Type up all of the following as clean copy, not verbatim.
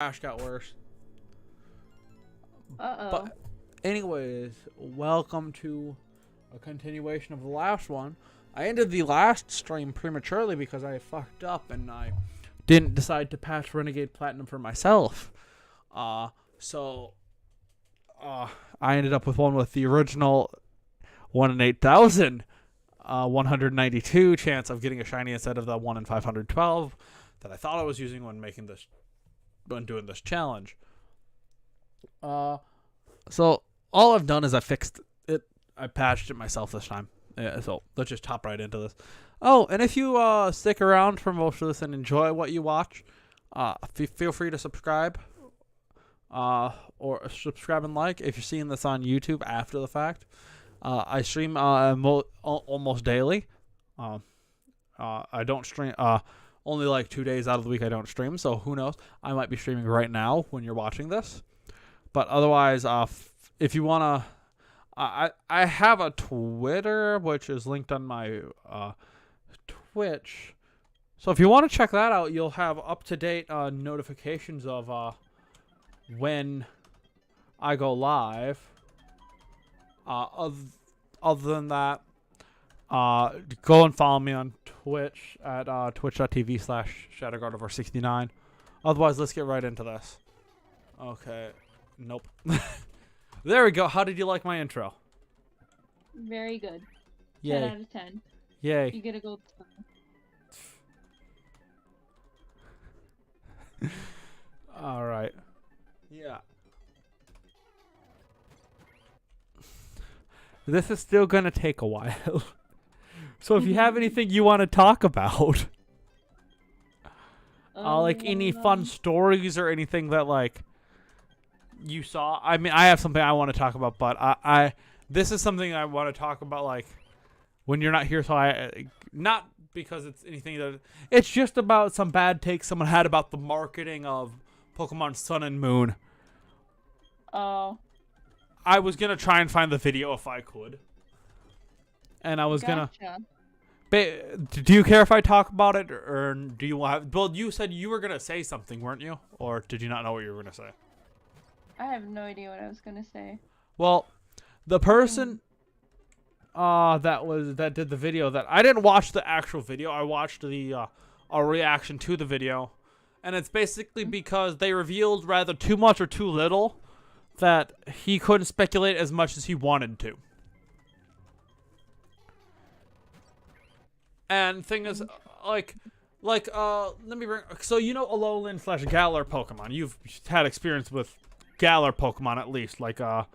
Ash got worse. Uh-oh. But anyways, welcome to a continuation of the last one. I ended the last stream prematurely because I fucked up and I didn't decide to patch Renegade Platinum for myself. So I ended up with one with the original 1 in 8,000, 192 chance of getting a shiny instead of the 1 in 512 that I thought I was using when doing this challenge. So all I've done is I fixed it. I patched it myself this time. Yeah, so let's just hop right into this. Oh, and if you stick around for most of this and enjoy what you watch, feel free to subscribe. Or subscribe and like if you're seeing this on YouTube after the fact. I stream almost daily. I don't stream only like 2 days out of the week I don't stream, so who knows? I might be streaming right now when you're watching this. But otherwise, if you want to, I have a Twitter, which is linked on my Twitch. So if you want to check that out, you'll have up-to-date notifications of when I go live. Other than that, go and follow me on Twitch at twitch.tv/ShadowGuardOver69. Otherwise, let's get right into this. Okay. Nope. There we go. How did you like my intro? Very good. Yay. 10 out of 10. Yay. You get a gold star. Alright. Yeah. This is still gonna take a while. So if you have anything you want to talk about, like any fun stories or anything that like you saw. I mean, I have something I want to talk about, but this is something I want to talk about like when you're not here. So not because it's anything that it's just about some bad takes someone had about the marketing of Pokemon Sun and Moon. Oh. I was gonna try and find the video if I could, and I was gonna. Do you care if I talk about it, or do you want? Well, you said you were gonna say something, weren't you? Or did you not know what you were gonna say? I have no idea what I was gonna say. Well, the person that did the video that I didn't watch the actual video. I watched the a reaction to the video, and it's basically because they revealed rather too much or too little that he couldn't speculate as much as he wanted to. And thing is, let me bring. So you know Alolan/Galar Pokemon. You've had experience with Galar Pokemon at least, like Galarian,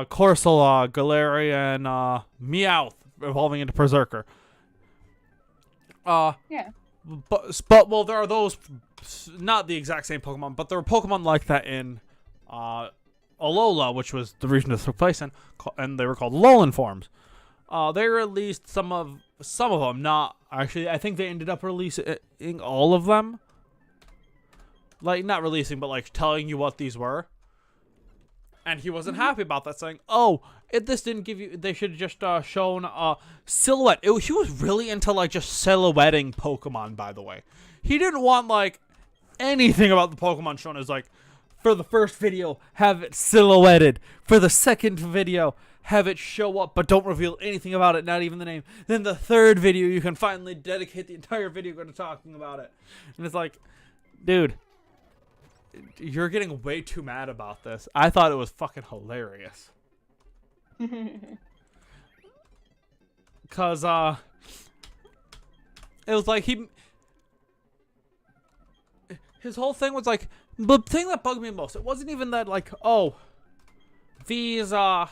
Corsola, Galarian, Meowth evolving into Berserker. Yeah. But well, there are those, not the exact same Pokemon, but there were Pokemon like that in Alola, which was the region this took place in, and they were called Alolan forms. They released some of them. Not actually. I think they ended up releasing all of them. Like not releasing, but like telling you what these were. And he wasn't happy about that, saying, "Oh, this didn't give you. They should have just shown silhouette." He was really into like just silhouetting Pokemon. By the way, he didn't want like anything about the Pokemon shown as like. For the first video, have it silhouetted. For the second video, have it show up, but don't reveal anything about it, not even the name. Then the third video, you can finally dedicate the entire video to talking about it. And it's like, dude, you're getting way too mad about this. I thought it was fucking hilarious. Because, it was like his whole thing was like, the thing that bugged me most, it wasn't even that, like, oh, these, like,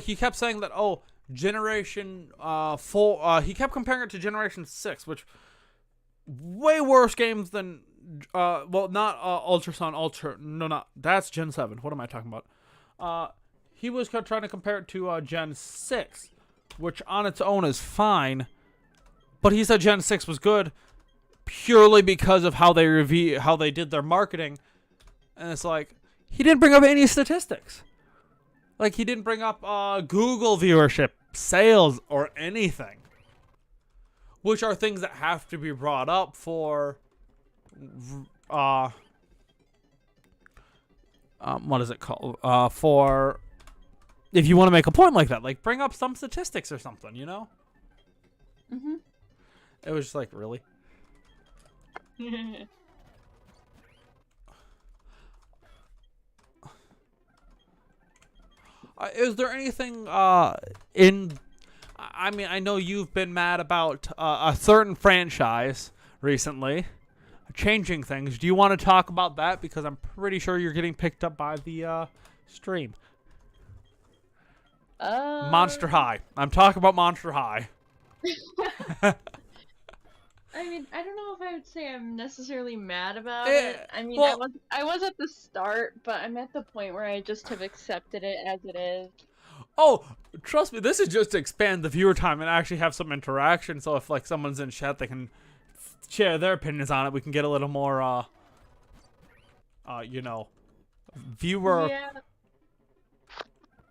he kept saying that, oh, Generation 4, he kept comparing it to Generation 6, which, way worse games than, well, not, Ultra Sun, that's Gen 7, what am I talking about? He was trying to compare it to, Gen 6, which on its own is fine, but he said Gen 6 was good, purely because of how they did their marketing. And it's like he didn't bring up any statistics. Like he didn't bring up Google viewership, sales, or anything. which are things that have to be brought up for what is it called? For if you want to make a point like that, like bring up some statistics or something, you know? Mhm. It was just like, really? Is there anything in? I mean, I know you've been mad about a certain franchise recently changing things. Do you want to talk about that? Because I'm pretty sure you're getting picked up by the stream. Monster Um, High. I'm talking about Monster High. I mean, I don't know if I would say I'm necessarily mad about Eh, it. I mean, well, I was at the start, but I'm at the point where I just have accepted it as it is. oh, trust me, this is just to expand the viewer time and actually have some interaction. So if like someone's in chat, they can share their opinions on it. We can get a little more, you know, viewer. Yeah,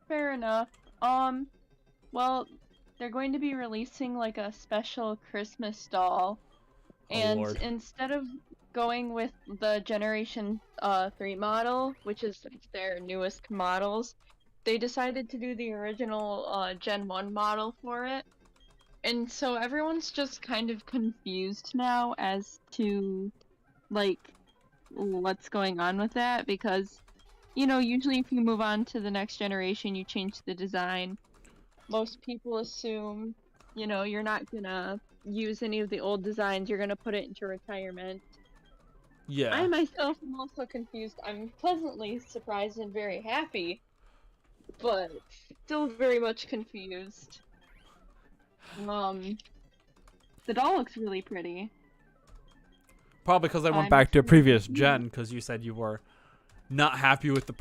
fair enough. Well, they're going to be releasing like a special Christmas doll, Oh and Lord. instead of going with the Generation 3 model, which is their newest models, they decided to do the original Gen 1 model for it. And so everyone's just kind of confused now as to like what's going on with that, because you know, usually if you move on to the next generation, you change the design. Most people assume, you know, you're not gonna use any of the old designs, you're gonna put it into retirement. Yeah. I myself am also confused. I'm pleasantly surprised and very happy, but still very much confused. The doll looks really pretty. Probably because I went I'm back to a actually previous confused. gen because you said you were not happy with the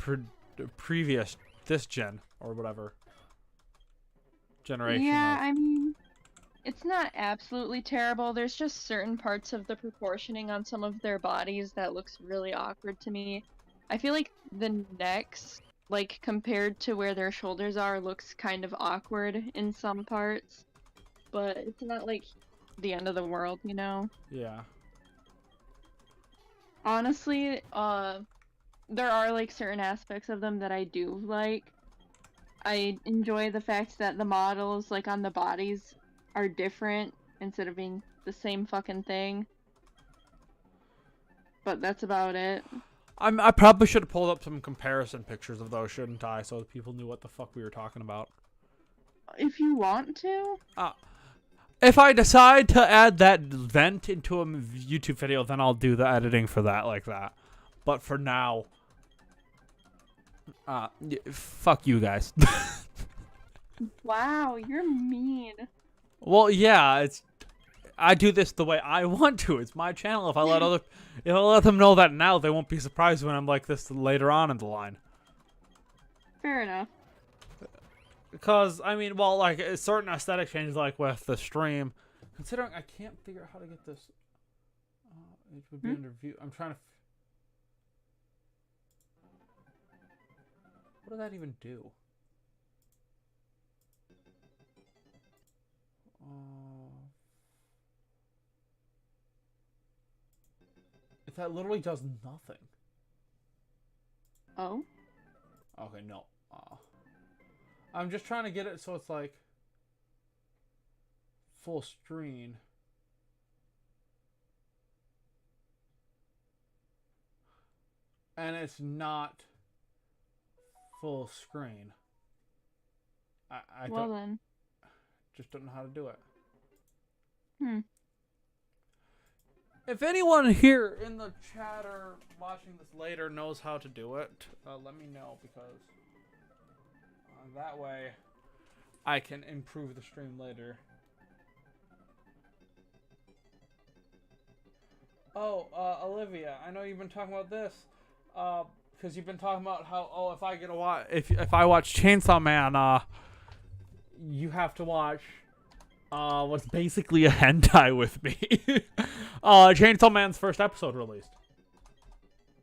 previous this gen or whatever generation. Yeah, Of. I mean, it's not absolutely terrible. There's just certain parts of the proportioning on some of their bodies that looks really awkward to me. I feel like the necks, like compared to where their shoulders are, looks kind of awkward in some parts. But it's not like the end of the world, you know? Yeah. Honestly, there are like certain aspects of them that I do like. I enjoy the fact that the models, like on the bodies, are different instead of being the same fucking thing. But that's about it. I probably should have pulled up some comparison pictures of those, shouldn't I? So people knew what the fuck we were talking about. If you want to. If I decide to add that vent into a YouTube video, then I'll do the editing for that like that. But for now, fuck you guys. Wow, you're mean. Well, yeah, I do this the way I want to. It's my channel. If I let them know that now, they won't be surprised when I'm like this later on in the line. Fair enough. Because I mean, well, like certain aesthetic changes, like with the stream. Considering I can't figure out how to get this, it would be under view. I'm trying to. What does that even do? That literally does nothing. Oh? Okay, no. I'm just trying to get it so it's like full screen. And it's not full screen. I Well then. just don't know how to do it. Hmm. If anyone here in the chat or watching this later knows how to do it, let me know, because that way I can improve the stream later. Oh, Olivia, I know you've been talking about this, because you've been talking about how if I get if I watch Chainsaw Man, you have to watch what's basically a hentai with me. Chainsaw Man's first episode released.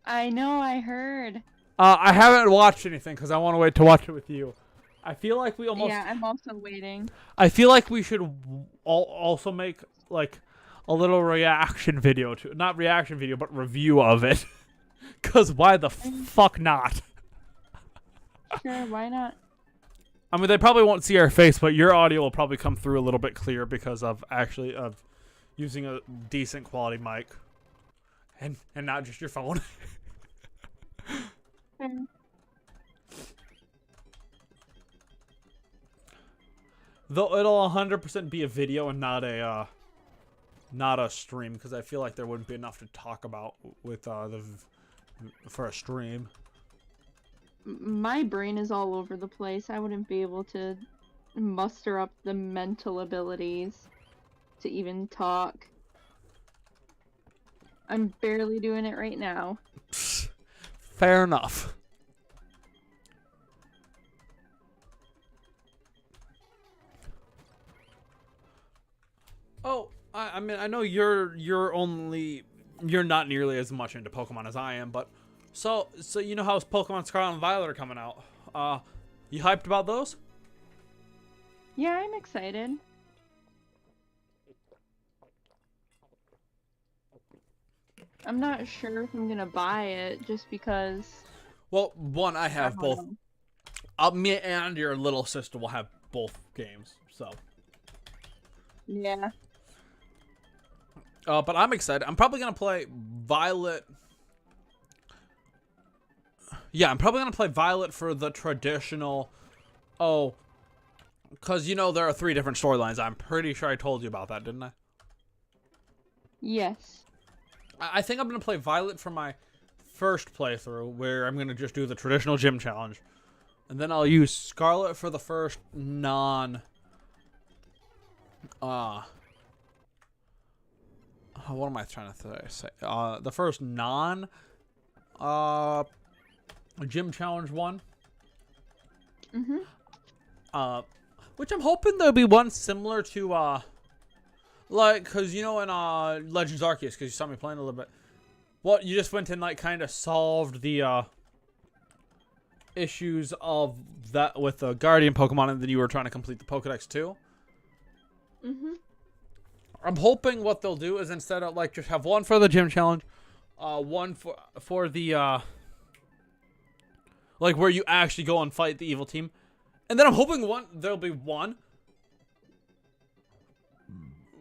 I know, I heard. I haven't watched anything because I want to wait to watch it with you. I feel like we almost. Yeah, I'm also waiting. I feel like we should also make like a little reaction video to, not reaction video, but review of it. Cause why the fuck not? Sure, why not? I mean, they probably won't see our face, but your audio will probably come through a little bit clearer because of using a decent quality mic, and not just your phone. Though it'll 100% be a video and not a stream, because I feel like there wouldn't be enough to talk about with for a stream. My brain is all over the place. I wouldn't be able to muster up the mental abilities to even talk. I'm barely doing it right now. Fair enough. Oh, I mean, I know you're not nearly as much into Pokemon as I am, but so you know how Pokemon Scarlet and Violet are coming out. You hyped about those? Yeah, I'm excited. I'm not sure if I'm gonna buy it just because. Well, one, I have both. Me and your little sister will have both games, so. Yeah. But I'm excited. I'm probably gonna play Violet. Yeah, I'm probably gonna play Violet for the traditional. Oh, because you know there are 3 different storylines. I'm pretty sure I told you about that, didn't I? Yes. I think I'm gonna play Violet for my first playthrough, where I'm gonna just do the traditional gym challenge, and then I'll use Scarlet for the first what am I trying to say? The first gym challenge one. Which I'm hoping there'll be one similar to like, cause you know in Legends Arceus, cause you saw me playing a little bit. What, you just went and like kind of solved the issues of that with the Guardian Pokemon, and then you were trying to complete the Pokedex too. I'm hoping what they'll do is, instead of like just have one for the gym challenge, one for the like where you actually go and fight the evil team, and then I'm hoping there'll be one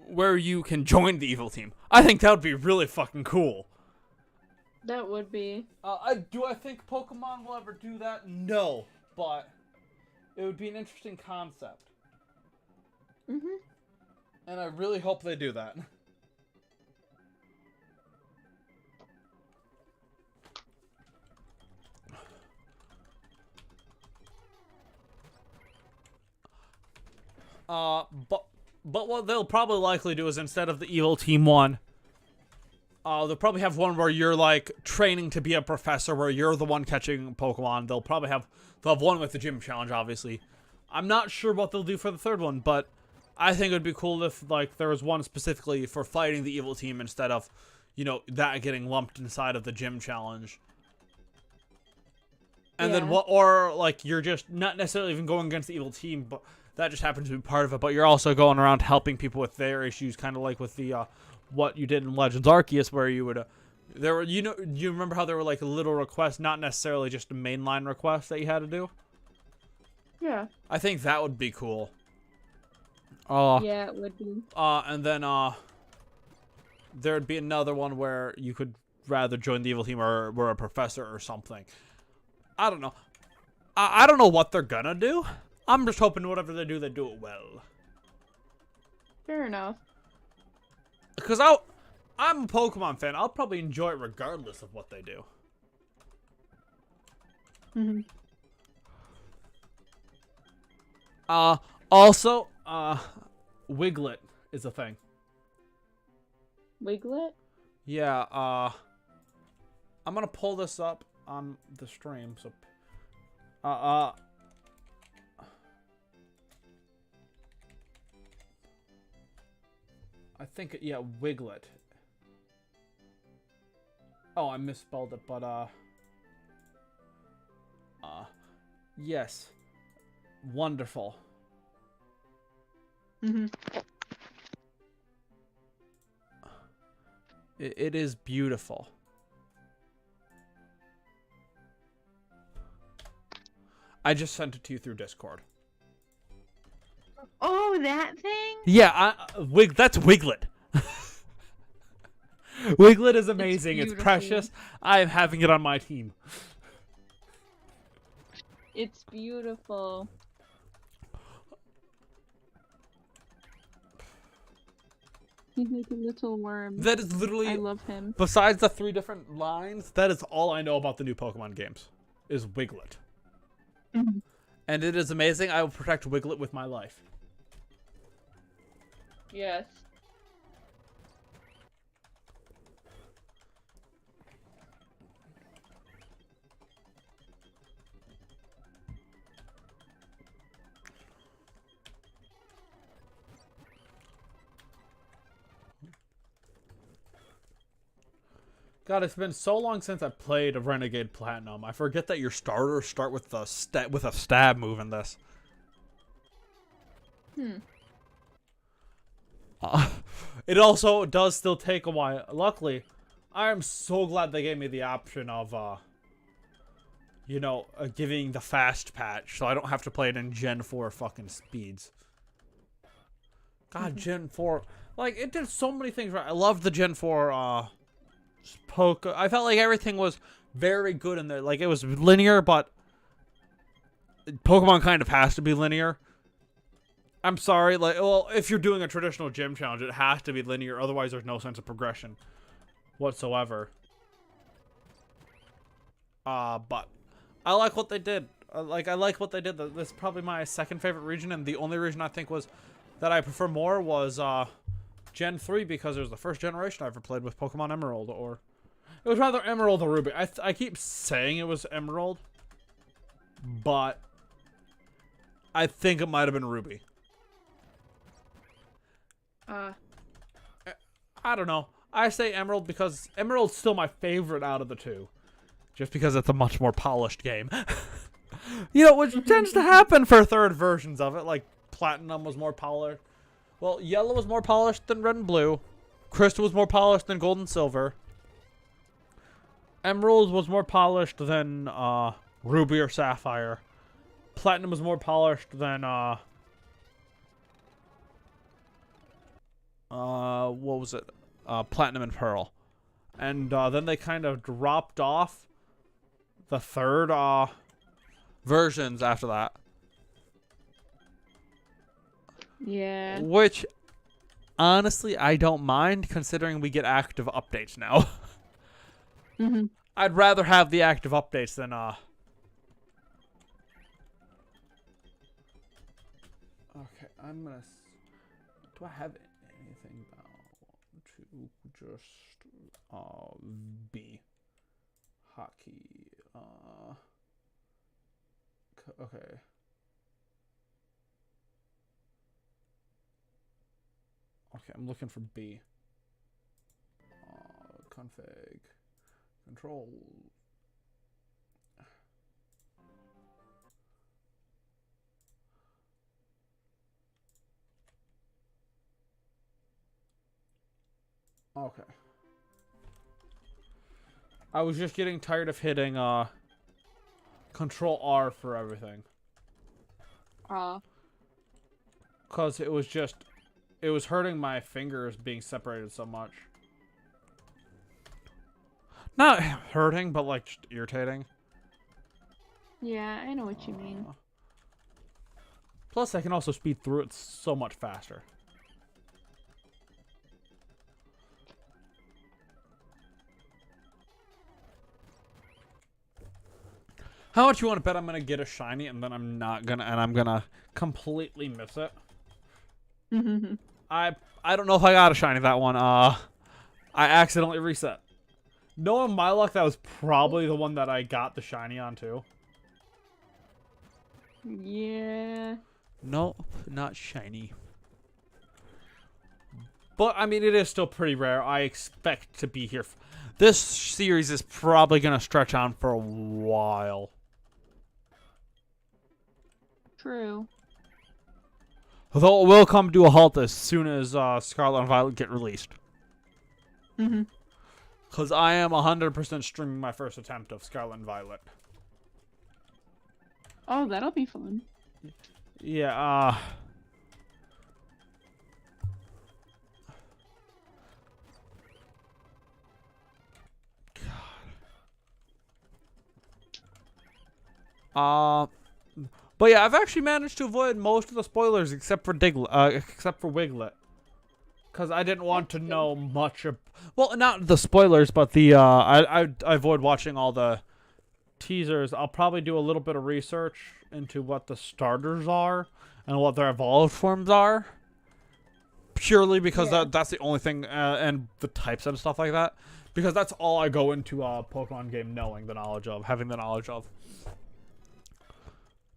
where you can join the evil team. I think that would be really fucking cool. That would be. Do I think Pokemon will ever do that? No, but it would be an interesting concept. And I really hope they do that. But what they'll probably likely do is, instead of the evil team one, they'll probably have one where you're like training to be a professor, where you're the one catching Pokemon. They'll have one with the gym challenge, obviously. I'm not sure what they'll do for the third one, but I think it would be cool if like there was one specifically for fighting the evil team, instead of, you know, that getting lumped inside of the gym challenge. And then or like you're just not necessarily even going against the evil team, but that just happens to be part of it. But you're also going around helping people with their issues, kind of like with the what you did in Legends Arceus, where you would there were, you remember how there were like little requests, not necessarily just a mainline request that you had to do. Yeah. I think that would be cool. Yeah, it would be. And then there'd be another one where you could rather join the evil team or were a professor or something. I don't know. I don't know what they're gonna do. I'm just hoping whatever they do it well. Fair enough. Because I'm a Pokemon fan. I'll probably enjoy it regardless of what they do. Also, Wiglet is a thing. Wiglet? Yeah, I'm gonna pull this up on the stream, so I think, yeah, Wiglet. Oh, I misspelled it, but yes. Wonderful. It is beautiful. I just sent it to you through Discord. Oh, that thing? Yeah, that's Wiglet. Wiglet is amazing. It's precious. I am having it on my team. It's beautiful. He's like a little worm. That is literally. I love him. Besides the 3 different lines, that is all I know about the new Pokemon games. Is Wiglet. Mhm. And it is amazing. I will protect Wiglet with my life. Yes. God, it's been so long since I played a Renegade Platinum. I forget that your starters start with a stab move in this. It also does still take a while. Luckily, I am so glad they gave me the option of, giving the fast patch, so I don't have to play it in Gen 4 fucking speeds. God, Gen 4, like, it did so many things right. I love the Gen 4, I felt like everything was very good in there. Like, it was linear, but Pokemon kind of has to be linear. I'm sorry, like, well, if you're doing a traditional gym challenge, it has to be linear, otherwise there's no sense of progression whatsoever. But I like what they did. I like what they did. This is probably my second favorite region, and the only region I think was that I prefer more was Gen 3, because it was the first generation I ever played with Pokemon Emerald, or it was rather Emerald or Ruby. I keep saying it was Emerald, but I think it might have been Ruby. I don't know. I say Emerald because Emerald's still my favorite out of the 2. Just because it's a much more polished game. Which tends to happen for third versions of it. Like, Platinum was more polished. Well, Yellow was more polished than Red and Blue. Crystal was more polished than Gold and Silver. Emerald was more polished than Ruby or Sapphire. Platinum was more polished than what was it? Platinum and Pearl. And then they kind of dropped off the third versions after that. Yeah. Which, honestly, I don't mind, considering we get active updates now. I'd rather have the active updates than Okay, I'm gonna. Do I have anything to just B hockey? Okay. Okay, I'm looking for B. Config. Control. Okay. I was just getting tired of hitting Control R for everything. Cause it was hurting my fingers being separated so much. Not hurting, but like just irritating. Yeah, I know what you mean. Plus, I can also speed through it so much faster. How much you want to bet I'm gonna get a shiny and then I'm gonna completely miss it? I don't know if I got a shiny that one. I accidentally reset. Knowing my luck, that was probably the one that I got the shiny on too. Yeah. Nope, not shiny. But I mean, it is still pretty rare. I expect to be here. This series is probably gonna stretch on for a while. True. Although it will come to a halt as soon as Scarlet and Violet get released. Because I am 100% streaming my first attempt of Scarlet and Violet. Oh, that'll be fun. Yeah, but yeah, I've actually managed to avoid most of the spoilers except for Wiglet. Because I didn't want to know much of... Well, not the spoilers, but the, I avoid watching all the teasers. I'll probably do a little bit of research into what the starters are and what their evolved forms are. Purely because that's the only thing, and the types and stuff like that. Because that's all I go into a Pokemon game having the knowledge of.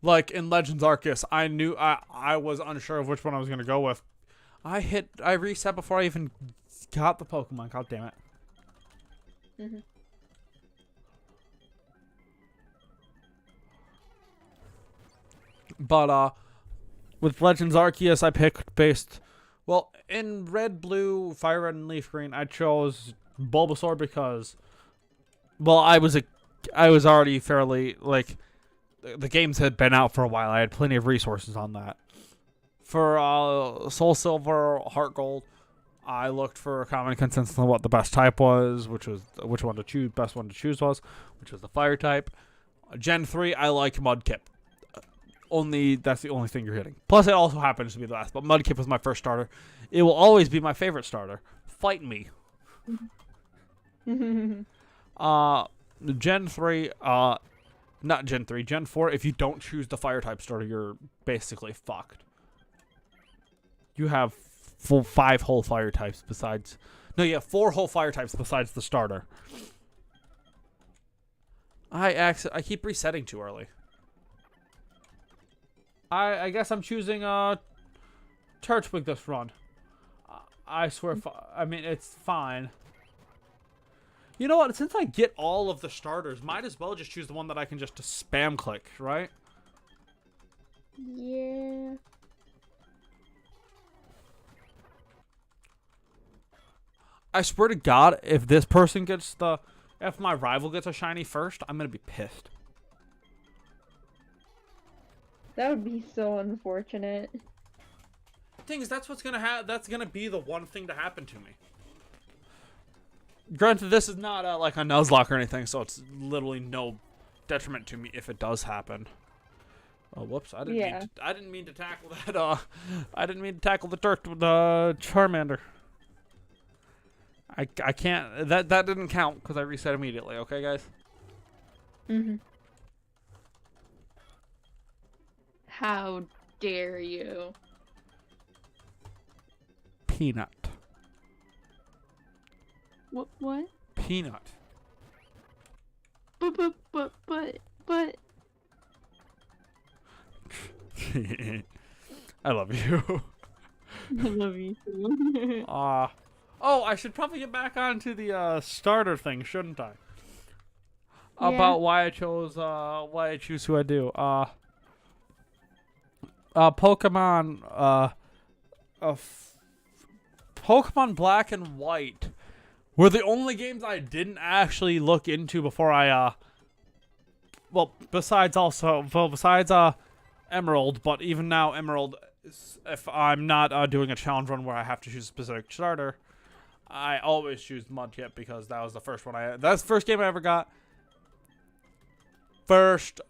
Like in Legends Arceus, I was unsure of which one I was gonna go with. I reset before I even got the Pokemon. God damn it. Mhm. But with Legends Arceus, I picked based. Well, in Red, Blue, Fire Red, and Leaf Green, I chose Bulbasaur because, well, I was already fairly like, the games had been out for a while. I had plenty of resources on that. For Soul Silver, Heart Gold, I looked for a common consensus on what the best type was, which one to choose. Best one to choose was, which was the Fire type. Gen 3, I like Mudkip. That's the only thing you're hitting. Plus, it also happens to be the last. But Mudkip was my first starter. It will always be my favorite starter. Fight me. Gen 3, not Gen 3, Gen 4. If you don't choose the Fire type starter, you're basically fucked. You have 5 whole fire types besides... No, you have 4 whole fire types besides the starter. I keep resetting too early. I guess I'm choosing Turtwig this run. I swear, I mean, it's fine. You know what? Since I get all of the starters, might as well just choose the one that I can just spam click, right? Yeah. I swear to God, if this person gets if my rival gets a shiny first, I'm gonna be pissed. That would be so unfortunate. Thing is, that's what's gonna that's gonna be the one thing to happen to me. Granted, this is not like a Nuzlocke or anything, so it's literally no detriment to me if it does happen. Oh, whoops! I didn't mean to tackle that. I didn't mean to tackle the Charmander. I can't. That didn't count because I reset immediately. Okay, guys. Mhm. How dare you? Peanut. What? Peanut. But. I love you. I love you too. Oh, I should probably get back onto the starter thing, shouldn't I? Yeah. About why I choose who I do. Pokemon Pokemon Black and White were the only games I didn't actually look into before I besides Emerald, but even now Emerald, if I'm not doing a challenge run where I have to choose a specific starter, I always choose Mudkip because that was the first one that's the first game I ever got. First,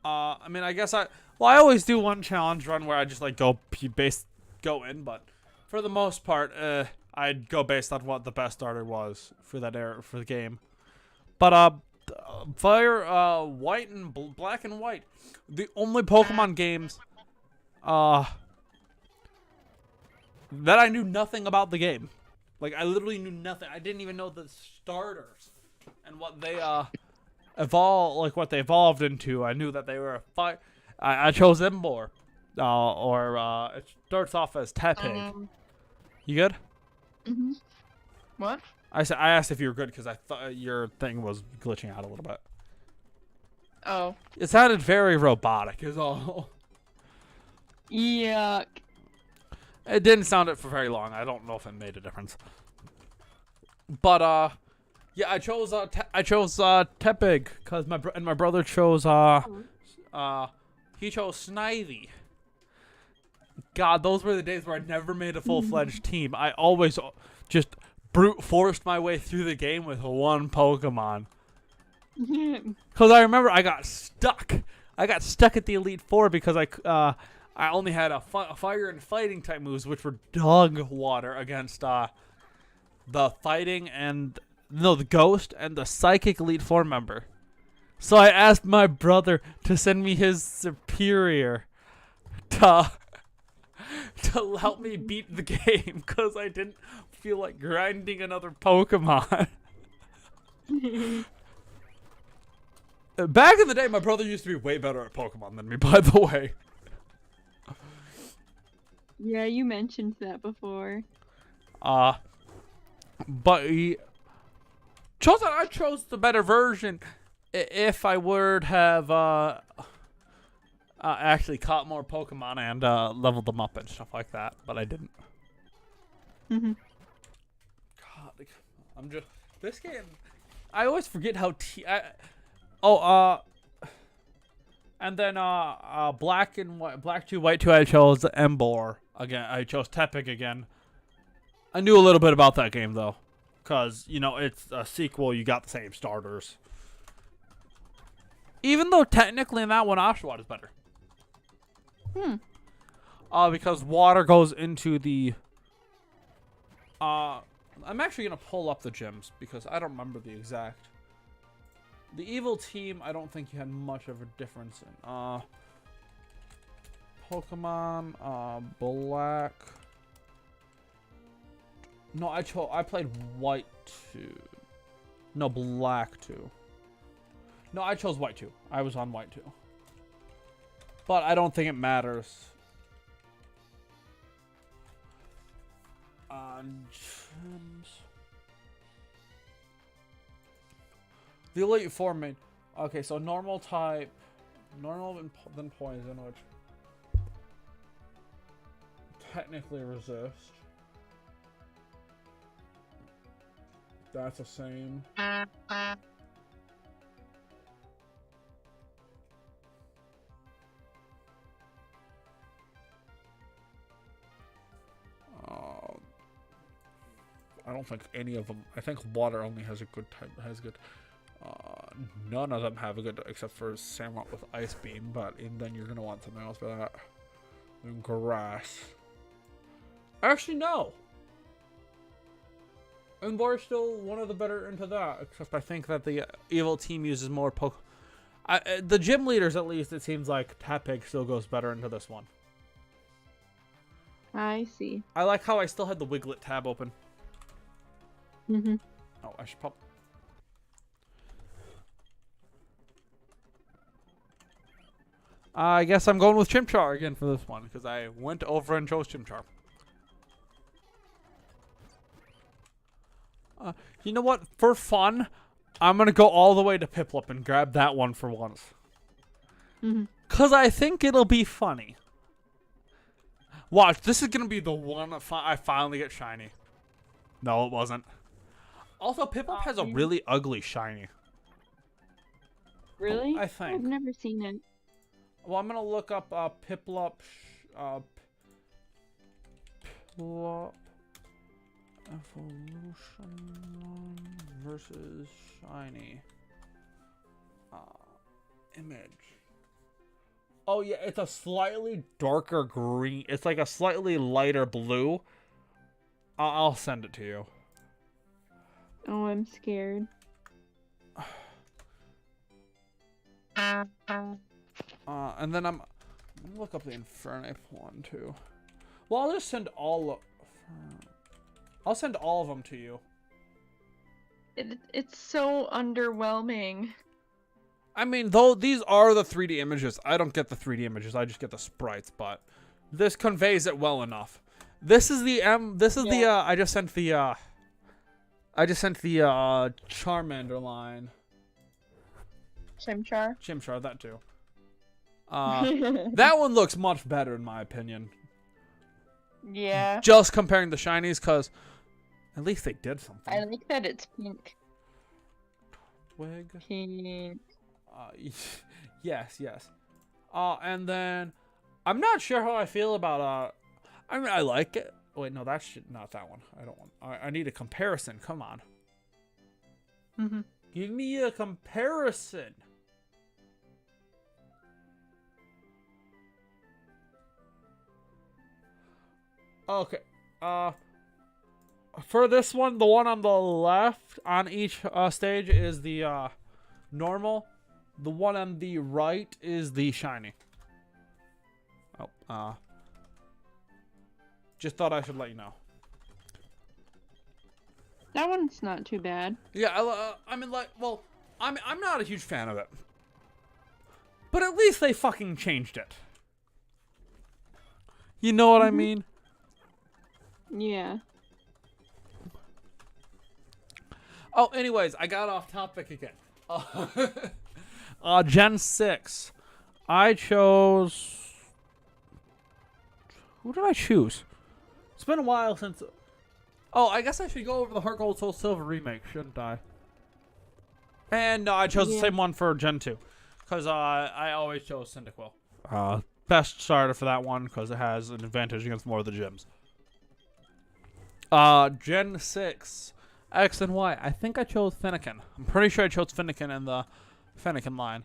I mean, I guess I always do one challenge run where I just like go in, but for the most part, I'd go based on what the best starter was for that era for the game. But White and Black and White, the only Pokemon games that I knew nothing about the game. Like, I literally knew nothing. I didn't even know the starters and what they evolved into. I knew that they were a fire. I chose Emboar, it starts off as Tepig. You good? Mhm. What? I asked if you were good because I thought your thing was glitching out a little bit. Oh. It sounded very robotic, is all. Yuck. It didn't sound it for very long. I don't know if it made a difference. But yeah, I chose Tepig because my brother chose he chose Snivy. God, those were the days where I never made a full-fledged team. I always just brute forced my way through the game with one Pokemon. Because I remember I got stuck. I got stuck at the Elite Four because I only had a fire and fighting type moves, which were dog water against the fighting and the ghost and the psychic Elite Four member. So I asked my brother to send me his superior to help me beat the game because I didn't feel like grinding another Pokemon. Back in the day, my brother used to be way better at Pokemon than me, by the way. Yeah, you mentioned that before. But I chose the better version if I would have actually caught more Pokemon and leveled them up and stuff like that, but I didn't. Mhm. God, I'm just this game. I always forget how and then black and white, black 2, white 2. I chose Embor again. I chose Tepig again. I knew a little bit about that game though, cause it's a sequel. You got the same starters. Even though technically in that one Oshawott is better. Because water goes into the. I'm actually gonna pull up the gyms because I don't remember the exact. The evil team, I don't think you had much of a difference in. Pokemon, black. No, I played white 2. No, black 2. No, I chose white 2. I was on white 2. But I don't think it matters. Gyms. The Elite Four main. Okay, so normal type. Normal then poison, which technically resist. That's the same. I don't think any of them. I think water only has a good type. None of them have a good, except for Samurott with Ice Beam. But then you're gonna want something else for that. Then grass. Actually, no. Embor's still one of the better into that. Except I think that the evil team uses more the gym leaders, at least, it seems like Tepig still goes better into this one. I see. I like how I still had the Wiglet tab open. Mhm. Oh, I should pop. I guess I'm going with Chimchar again for this one because I went over and chose Chimchar. You know what? For fun, I'm going to go all the way to Piplup and grab that one for once. Mhm. Because I think it'll be funny. Watch, this is going to be the one I finally get shiny. No, it wasn't. Also, Piplup has a really ugly shiny. Really? I think. I've never seen it. Well, I'm going to look up Piplup. Piplup Evolution versus Shiny. Image. Oh, yeah, it's a slightly darker green. It's like a slightly lighter blue. I'll send it to you. Oh, I'm scared. And then I'm gonna look up the Infernape one too. Well, I'll just send I'll send all of them to you. It's so underwhelming. I mean, though these are the 3D images, I don't get the 3D images. I just get the sprites, but this conveys it well enough. This is the I just sent the Charmander line. Chimchar, that too. That one looks much better in my opinion. Yeah. Just comparing the shinies, because At least they did something. I like that it's pink. Twig. Pink. Yes, yes. And then I'm not sure how I feel about I mean, I like it. Wait, no, that's not that one. I don't want. I need a comparison. Come on. Give me a comparison. Okay. For this one, the one on the left on each stage is the normal. The one on the right is the shiny. Oh, just thought I should let you know. That one's not too bad. Yeah, I mean, like, well, I'm not a huge fan of it, but at least they fucking changed it. You know what I mean? Yeah. Oh, anyways, I got off topic again. Gen 6. I chose... Who did I choose? It's been a while since... Oh, I guess I should go over the Heart Gold Soul Silver remake, shouldn't I? And no, I chose the same one for Gen 2. Because I always chose Cyndaquil. Best starter for that one, because it has an advantage against more of the gyms. Gen 6. X and Y. I think I chose Fennekin. I'm pretty sure I chose Fennekin in the Fennekin line.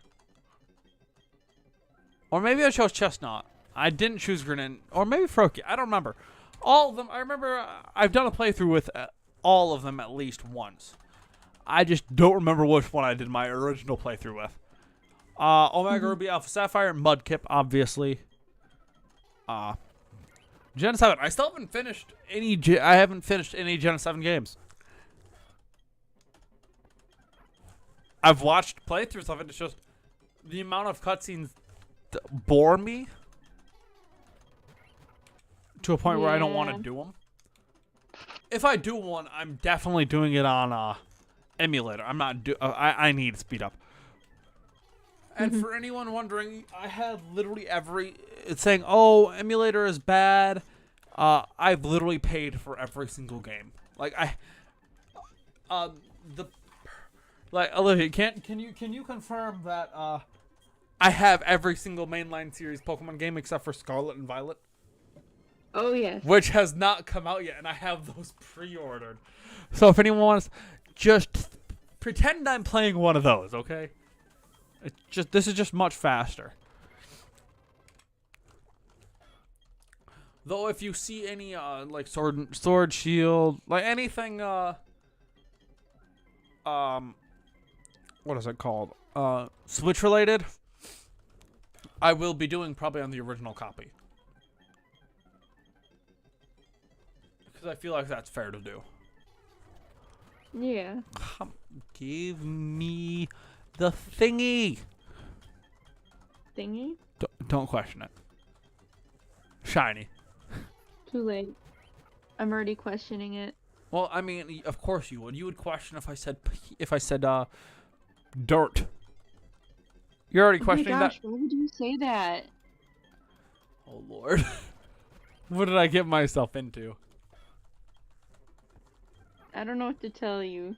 Or maybe I chose Chestnut. I didn't choose Grenin. Or maybe Froakie. I don't remember. All of them. I remember I've done a playthrough with all of them at least once. I just don't remember which one I did my original playthrough with. Omega Ruby, Alpha Sapphire, Mudkip, obviously. Gen 7. I still haven't finished any. I haven't finished any Gen 7 games. I've watched playthroughs of it. It's just the amount of cutscenes bore me to a point where I don't want to do them. If I do one, I'm definitely doing it on emulator. I'm not. I need to speed up. And for anyone wondering, I have literally every. It's saying, "Oh, emulator is bad." I've literally paid for every single game. Like Like, Olivia, can you confirm that I have every single mainline series Pokemon game except for Scarlet and Violet? Oh, yes. Which has not come out yet, and I have those pre-ordered. So if anyone wants, just pretend I'm playing one of those, okay? This is just much faster. Though if you see any like sword shield, like anything what is it called? Switch related, I will be doing probably on the original copy. Because I feel like that's fair to do. Yeah. Give me the thingy. Thingy? Don't question it. Shiny. Too late. I'm already questioning it. Well, I mean, of course you would. You would question if I said dirt. You're already questioning oh my gosh, that. why would you say that? Oh Lord. What did I get myself into? I don't know what to tell you.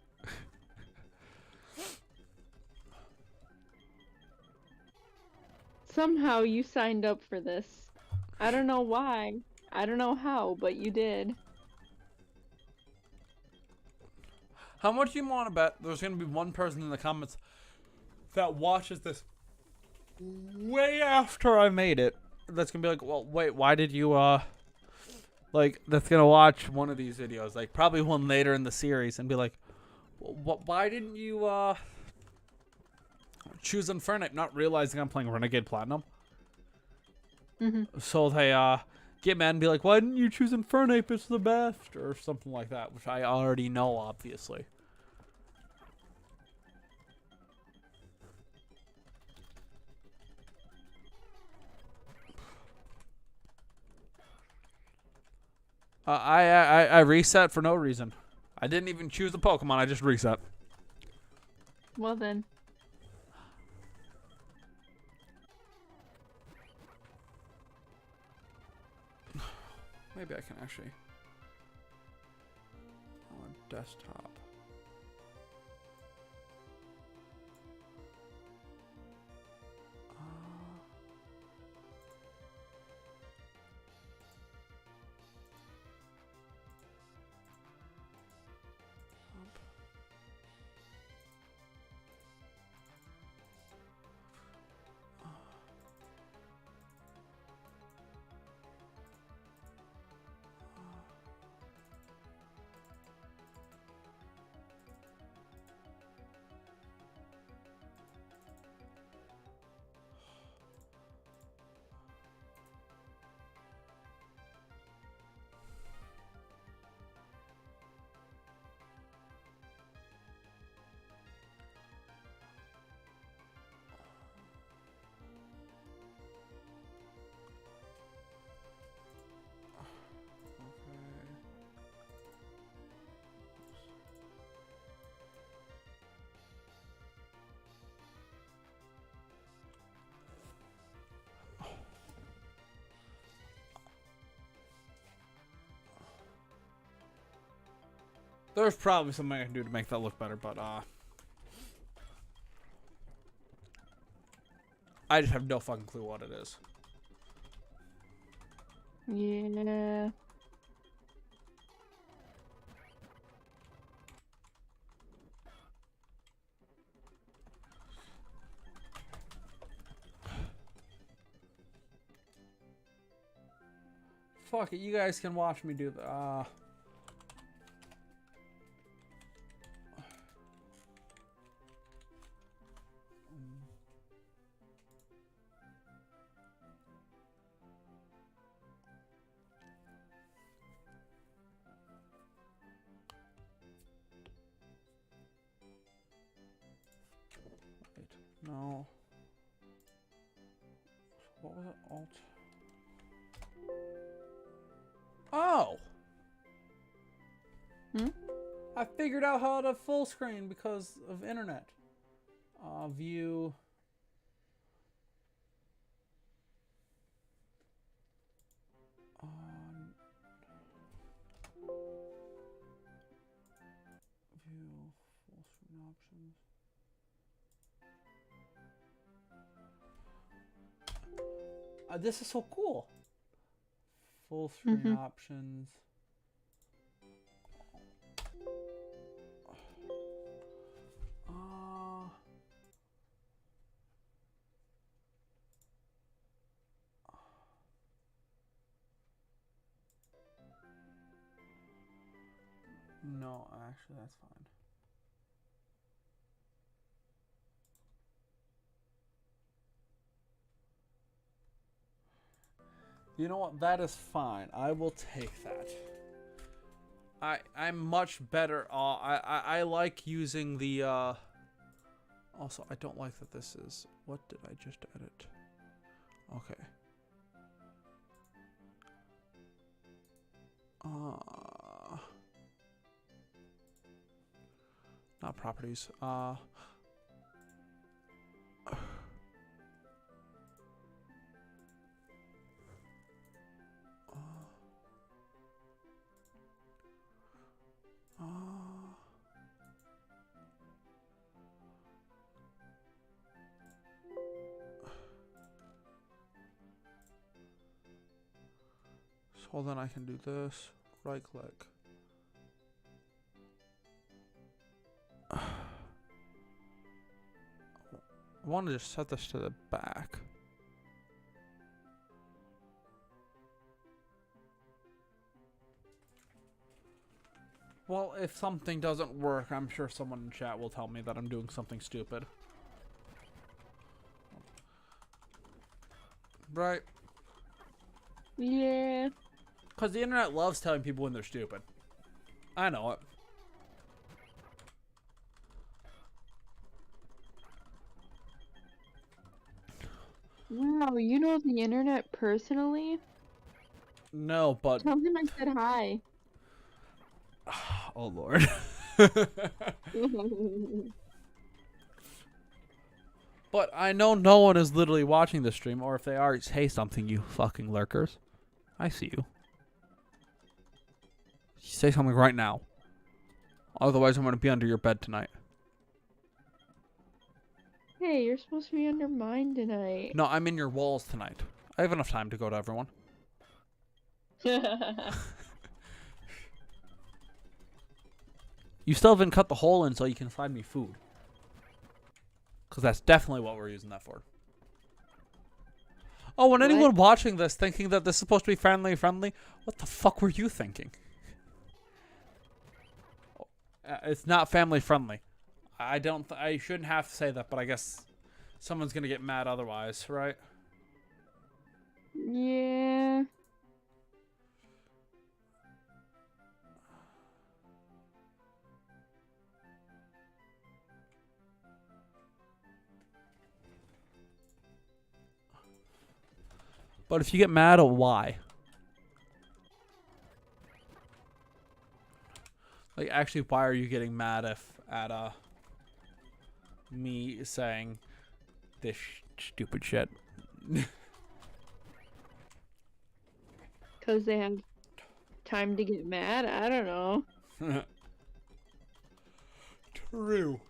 Somehow you signed up for this. I don't know why. I don't know how, but you did. How much do you want to bet there's going to be one person in the comments that watches this way after I made it that's going to be like, well, wait, why did you, like, that's going to watch one of these videos, like, probably one later in the series and be like, why didn't you, choose Infernape, not realizing I'm playing Renegade Platinum? So they, get mad and be like, why didn't you choose Infernape? It's the best, or something like that, which I already know, obviously. I reset for no reason. I didn't even choose the Pokemon, I just reset. Well then. Maybe I can actually. desktop. There's probably something I can do to make that look better, but I just have no fucking clue what it is. Yeah. Fuck it, you guys can watch me do that. Wait, no. What was it? Alt. Oh! Hmm? I figured out how to full screen because of internet. View. View full screen options. This is so cool. Full screen options. No, actually, that's fine. You know what? That is fine. I will take that. I'm much better. I like using the. Also, I don't like that this is. What did I just edit? Okay. Not properties. So then I can do this. Right click. I want to just set this to the back. Well, if something doesn't work, I'm sure someone in chat will tell me that I'm doing something stupid. Right? Yeah. Because the internet loves telling people when they're stupid. I know it. Wow, you know the internet personally? No, but... Tell him I said hi. Oh, Lord. But I know no one is literally watching the stream, or if they are, say something, you fucking lurkers. I see you. Say something right now. Otherwise, I'm going to be under your bed tonight. Hey, you're supposed to be under mine tonight. No, I'm in your walls tonight. I have enough time to go to everyone. You still haven't cut the hole in so you can find me food. Because that's definitely what we're using that for. Oh, and anyone watching this thinking that this is supposed to be friendly, what the fuck were you thinking? It's not family friendly. I shouldn't have to say that, but I guess someone's gonna get mad otherwise, right? Yeah. But if you get mad at why? Like, actually, why are you getting mad at me saying this stupid shit? Because they have time to get mad? I don't know. True.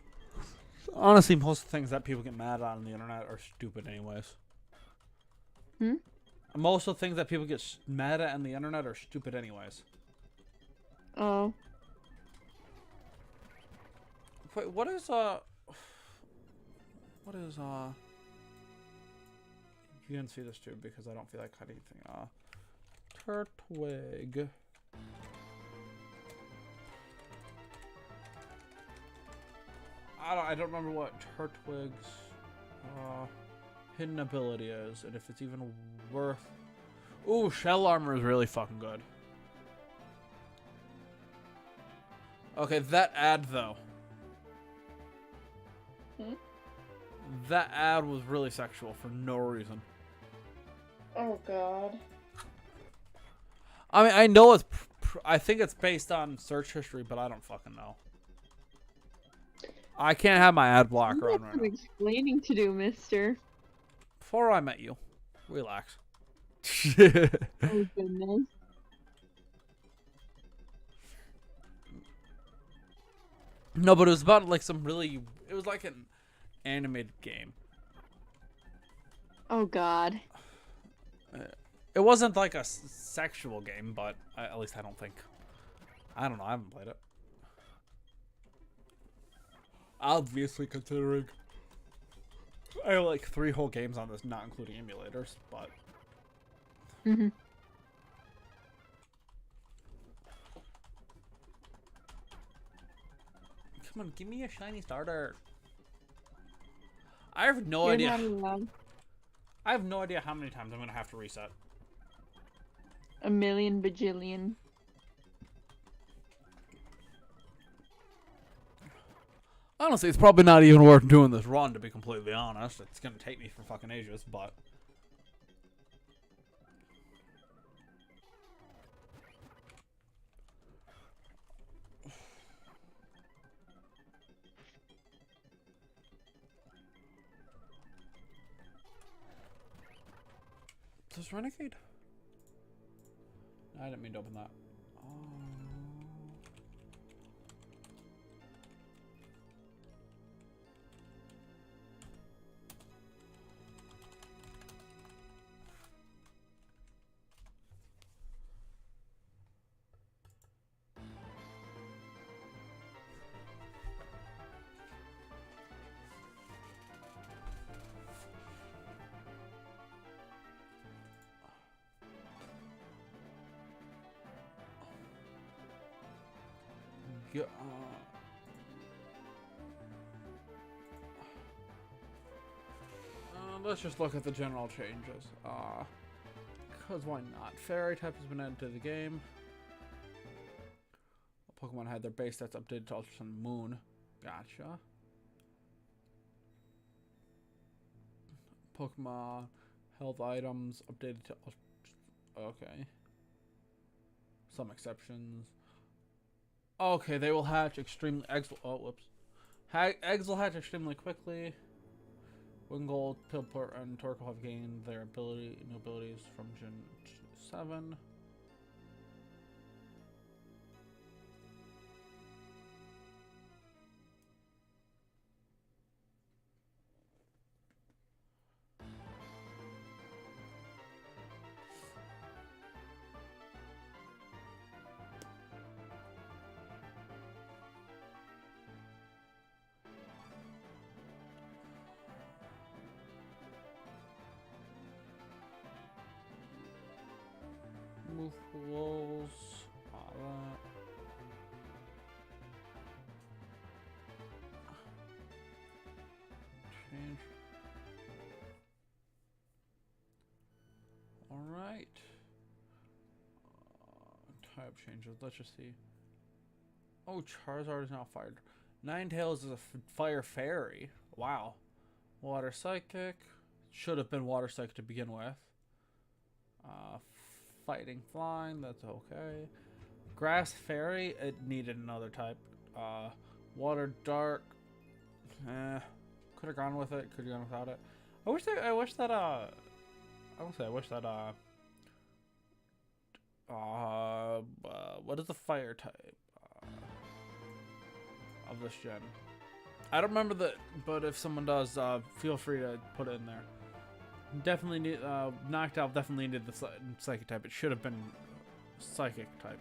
Honestly, most things that people get mad at on the internet are stupid anyways. Hmm? Most of the things that people get mad at on the internet are stupid anyways. Oh. Wait, what is you can see this too because I don't feel like cutting anything. Turtwig. I don't remember what Turtwig's hidden ability is, and if it's even worth. Ooh, shell armor is really fucking good. Okay, that ad though. Hmm? That ad was really sexual for no reason. Oh god. I mean, I know it's. I think it's based on search history, but I don't fucking know. I can't have my ad blocker You on have right some now. explaining to do, mister. Before I met you, relax. Oh, goodness. No, but it was about like some really. It was like an animated game. Oh, God. It wasn't like a sexual game, but at least I don't think. I don't know. I haven't played it. Obviously, considering I have like 3 whole games on this, not including emulators, but. Mm-hmm. Come on, give me a shiny starter. I have no You're idea. not allowed. I have no idea how many times I'm gonna have to reset. A million bajillion. Honestly, it's probably not even worth doing this run, to be completely honest. It's gonna take me for fucking ages, but. Is this Renegade? I didn't mean to open that. Yeah, let's just look at the general changes. Because why not? Fairy type has been added to the game. Pokemon had their base stats updated to Ultra Sun and Moon. Gotcha. Pokemon health items updated to okay. Some exceptions. Okay, they will hatch extremely whoops. Eggs will hatch extremely quickly. Wingull, Pilport, and Torkoal have gained their new abilities from Gen 7. Equals. That. Change. Alright. Type changes. Let's just see. Oh, Charizard is now fired. Ninetales is a fire fairy. Wow. Water Psychic. Should have been Water Psychic to begin with. Fighting Flying. That's okay. Grass Fairy. It needed another type. Water Dark. Could have gone with it. Could have gone without it. I wish that. I wish that. What is the fire type of this gen? I don't remember the, but if someone does, feel free to put it in there. Definitely need, knocked out. Definitely needed the psychic type. It should have been psychic type.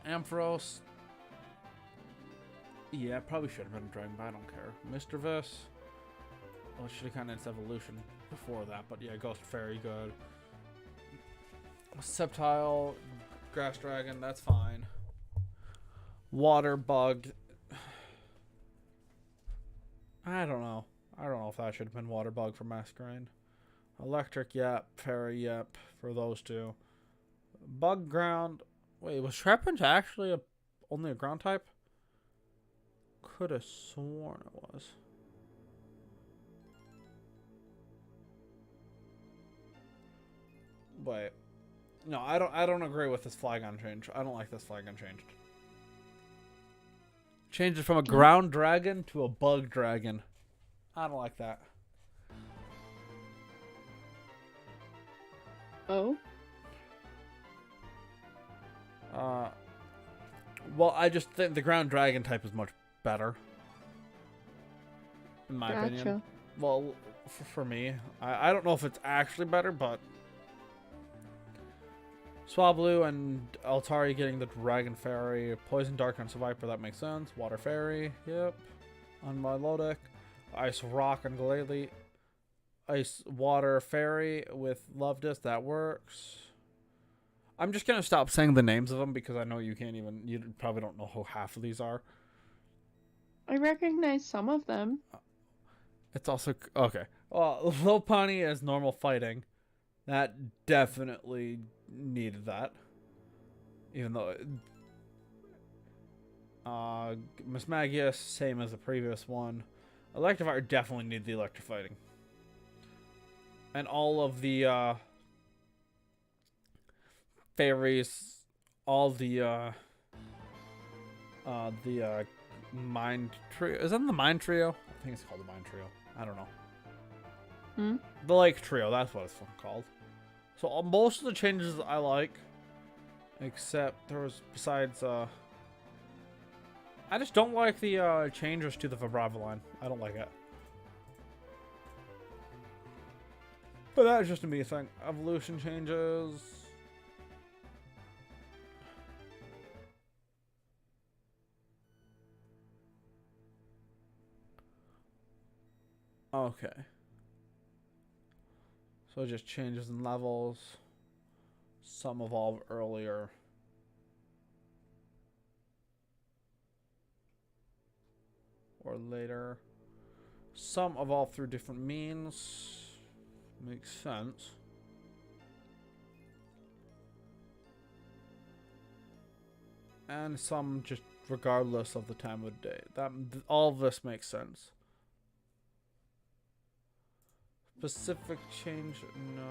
Ampharos. Yeah, probably should have been a dragon, but I don't care. Mr. Vis. Well, it should have kind of its evolution before that, but yeah, Ghost Fairy, good. Sceptile, Grass Dragon, that's fine. Water Bug. I don't know. I don't know if that should have been Water Bug for Masquerain. Electric, yep. Fairy, yep. For those two. Bug Ground. Wait, was Shrapnel actually only a ground type? Could have sworn it was. Wait. No, I don't agree with this Flygon change. I don't like this Flygon change. Changed it from a ground dragon to a bug dragon. I don't like that. Oh? Well, I just think the ground dragon type is much better. In my opinion. Well, for me. I don't know if it's actually better, but Swablu and Altari getting the Dragon Fairy. Poison Dark on Viper, that makes sense. Water Fairy, yep. On Milotic. Ice Rock on Glalie. Ice Water Fairy with Love Disc, that works. I'm just going to stop saying the names of them because I know you probably don't know who half of these are. I recognize some of them. It's also, okay. Lopunny is normal fighting. That definitely needed that. Even though Miss Magius, same as the previous one. Electivire definitely needed the electrifighting. And all of the fairies, all the mind trio. Is that the mind trio? I think it's called the mind trio. I don't know. The Lake Trio, that's what it's called. So most of the changes I like, except there was, besides, I just don't like the changes to the Vibrava line. I don't like it. But that's just a me thing. Evolution changes. Okay. So it just changes in levels. Some evolve earlier. Or later. Some evolve through different means. Makes sense. And some just regardless of the time of day. All of this makes sense. Specific change? No.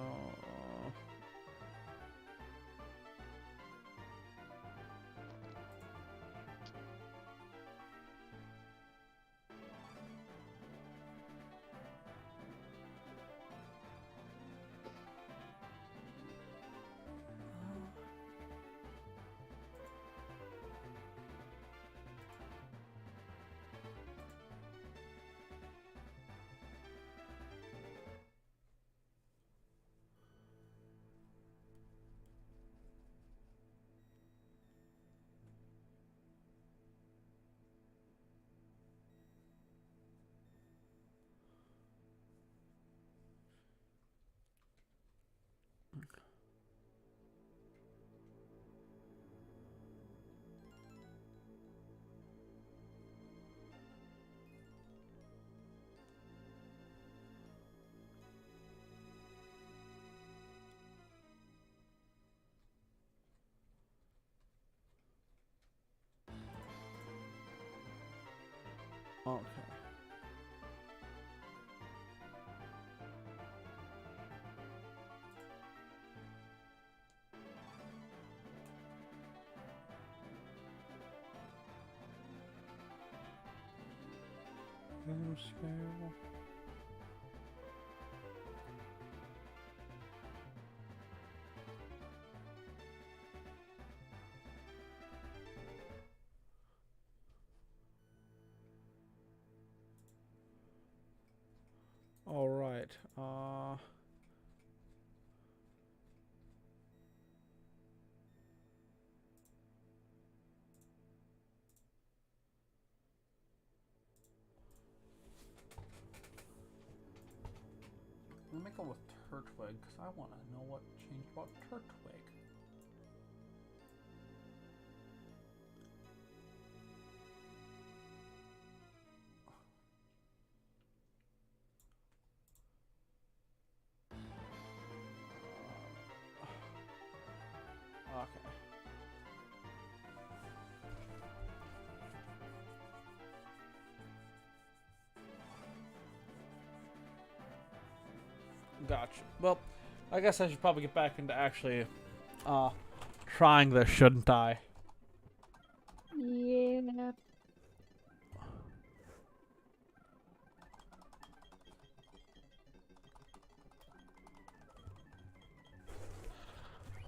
Okay. Scale. All right. Let me go with Turtwig because I want to know what changed about Turtwig. Okay. Gotcha. Well, I guess I should probably get back into actually trying this, shouldn't I? Yeah.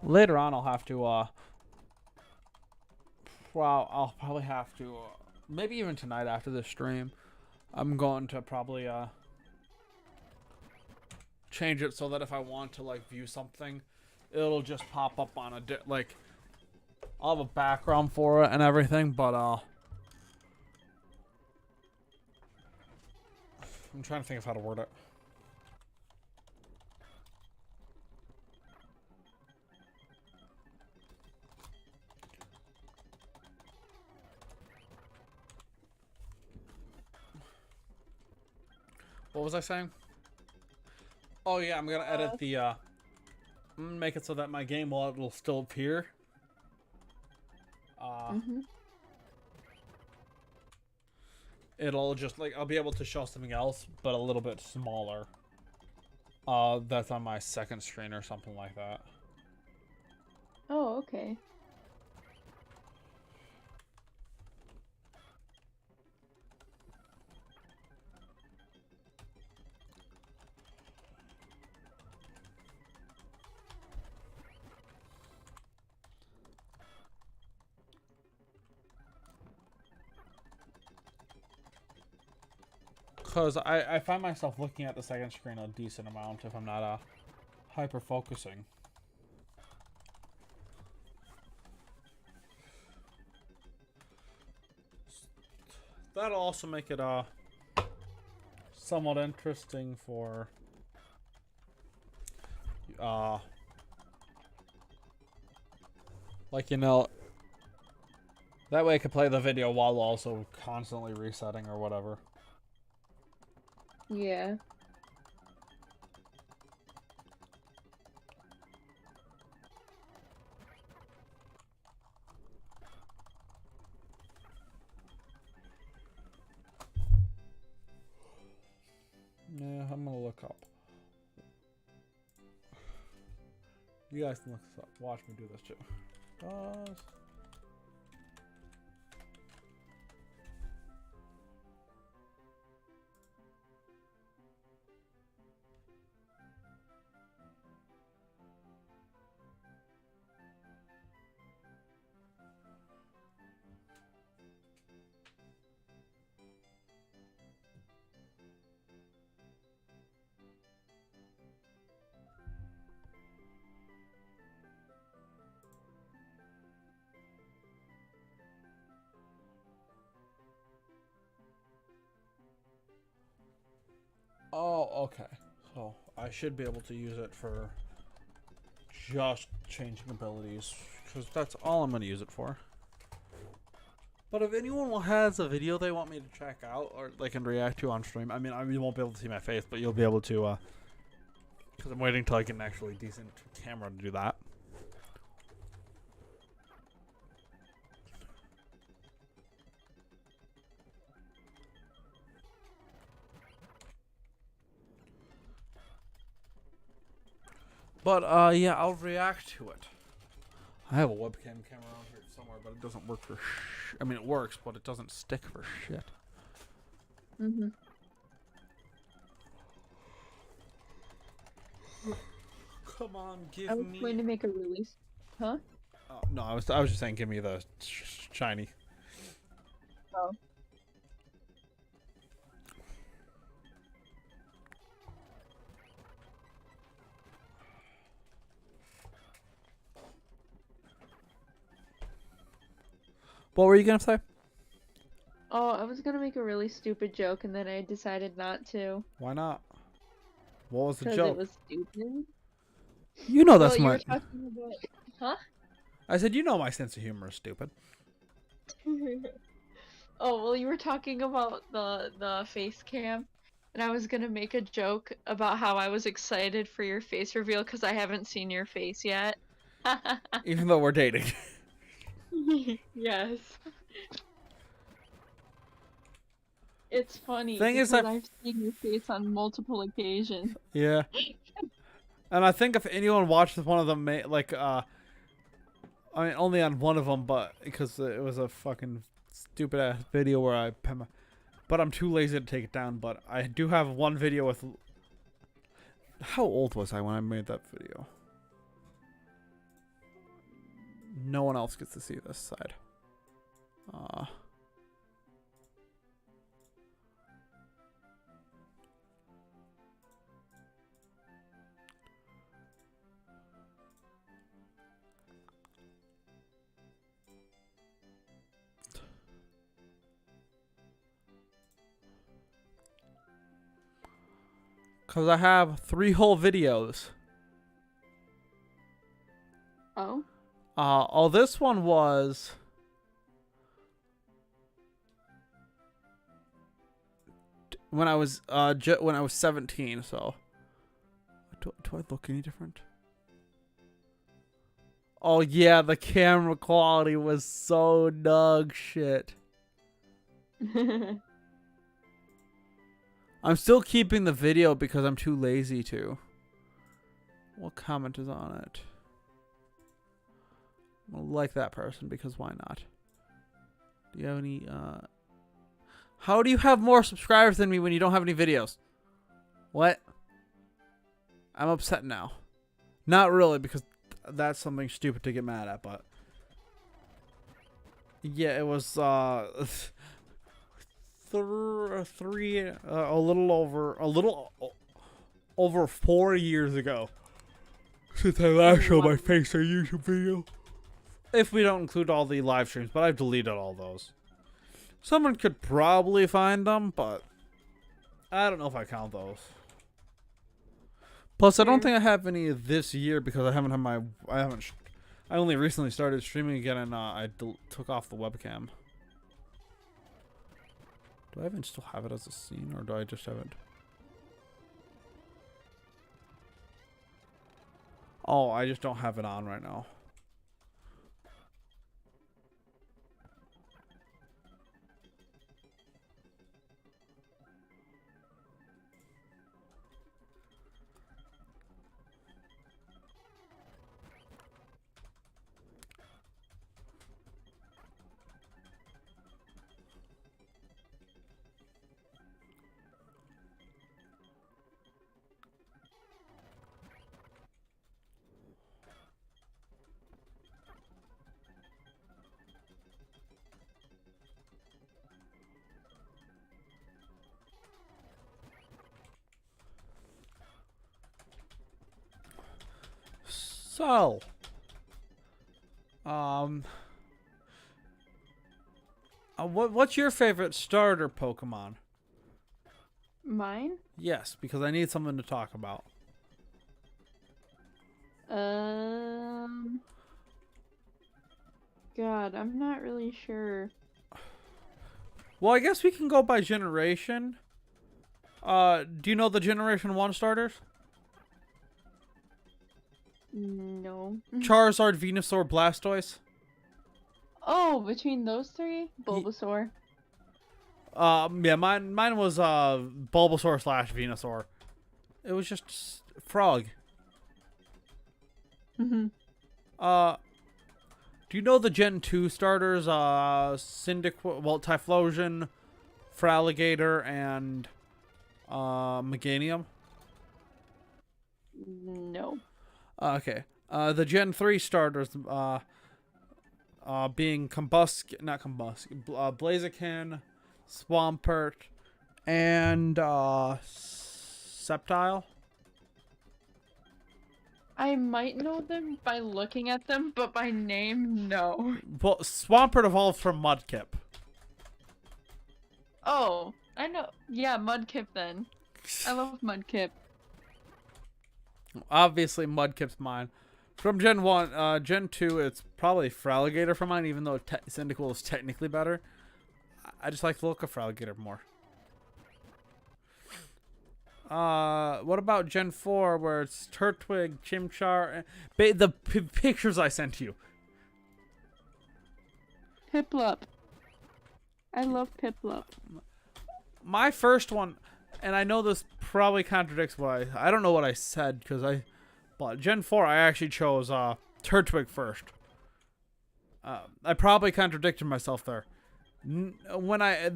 Later on, I'll have to, well, I'll probably have to, maybe even tonight after this stream, I'm going to probably, change it so that if I want to, like, view something, it'll just pop up on a, like, I'll have a background for it and everything, but, I'm trying to think of how to word it. What was I saying? Oh yeah, I'm gonna edit the I'm gonna make it so that my game will still appear. It'll just like I'll be able to show something else, but a little bit smaller. That's on my second screen or something like that. Oh, okay. Because I find myself looking at the second screen a decent amount if I'm not hyper focusing. That'll also make it somewhat interesting for like, you know, that way I can play the video while also constantly resetting or whatever. Yeah. Yeah, I'm gonna look up. You guys can look this up. Watch me do this too. Pause. Oh, okay. So I should be able to use it for just changing abilities, because that's all I'm going to use it for. But if anyone has a video they want me to check out or they can react to on stream, I mean, you won't be able to see my face, but you'll be able to, because I'm waiting till I get an actually decent camera to do that. But yeah, I'll react to it. I have a webcam camera around here somewhere, but it doesn't work for I mean, it works, but it doesn't stick for shit. Mhm. Come on, give I was me. going to make a release. Huh? Oh, no, I was just saying, give me the shiny. Oh. What were you gonna say? Oh, I was gonna make a really stupid joke and then I decided not to. Why not? What was the Because joke? it was stupid. You know Well, that's you my. were talking about. Huh? I said you know my sense of humor is stupid. Oh, well, you were talking about the face cam, and I was gonna make a joke about how I was excited for your face reveal because I haven't seen your face yet. Even though we're dating. Yes. It's funny Thing is, because I've seen your face on multiple occasions. yeah. And I think if anyone watched one of them, like, I mean, only on one of them, but because it was a fucking stupid ass video where but I'm too lazy to take it down. But I do have one video with. How old was I when I made that video? No one else gets to see this side. Because I have 3 whole videos. Oh? This one was when I was when I was 17. So, do I look any different? Oh yeah, the camera quality was so dog shit. I'm still keeping the video because I'm too lazy to. What comment is on it? I like that person because why not? Do you have any How do you have more subscribers than me when you don't have any videos? What? I'm upset now. Not really, because that's something stupid to get mad at, but yeah, it was a little over 4 years ago since I last showed my face on a YouTube video. If we don't include all the live streams, but I've deleted all those. Someone could probably find them, but I don't know if I count those. Plus, I don't think I have any this year because I haven't had I only recently started streaming again, and I took off the webcam. Do I even still have it as a scene, or do I just have it? Oh, I just don't have it on right now. So, what's your favorite starter Pokemon? Mine? Yes, because I need something to talk about. God, I'm not really sure. Well, I guess we can go by generation. Do you know the Generation 1 starters? No. Charizard, Venusaur, Blastoise. Oh, between those three? Bulbasaur. Yeah, mine was Bulbasaur / Venusaur. It was just frog. Mm-hmm. Do you know the Gen 2 starters? Typhlosion, Fraligator, and Meganium? No. Okay. The Gen 3 starters, being Blaziken, Swampert, and Sceptile. I might know them by looking at them, but by name, no. Well, Swampert evolved from Mudkip. Oh, I know. Yeah, Mudkip then. I love Mudkip. Obviously, Mudkip's mine. From Gen 1, Gen 2, it's probably Fraligator for mine, even though Cyndaquil is technically better. I just like the look of Fraligator more. What about Gen 4, where it's Turtwig, Chimchar, the pictures I sent you? Piplup. I love Piplup. My first one, and I know this probably contradicts what I don't know what I said, but Gen 4, I actually chose Turtwig first. I probably contradicted myself there. When I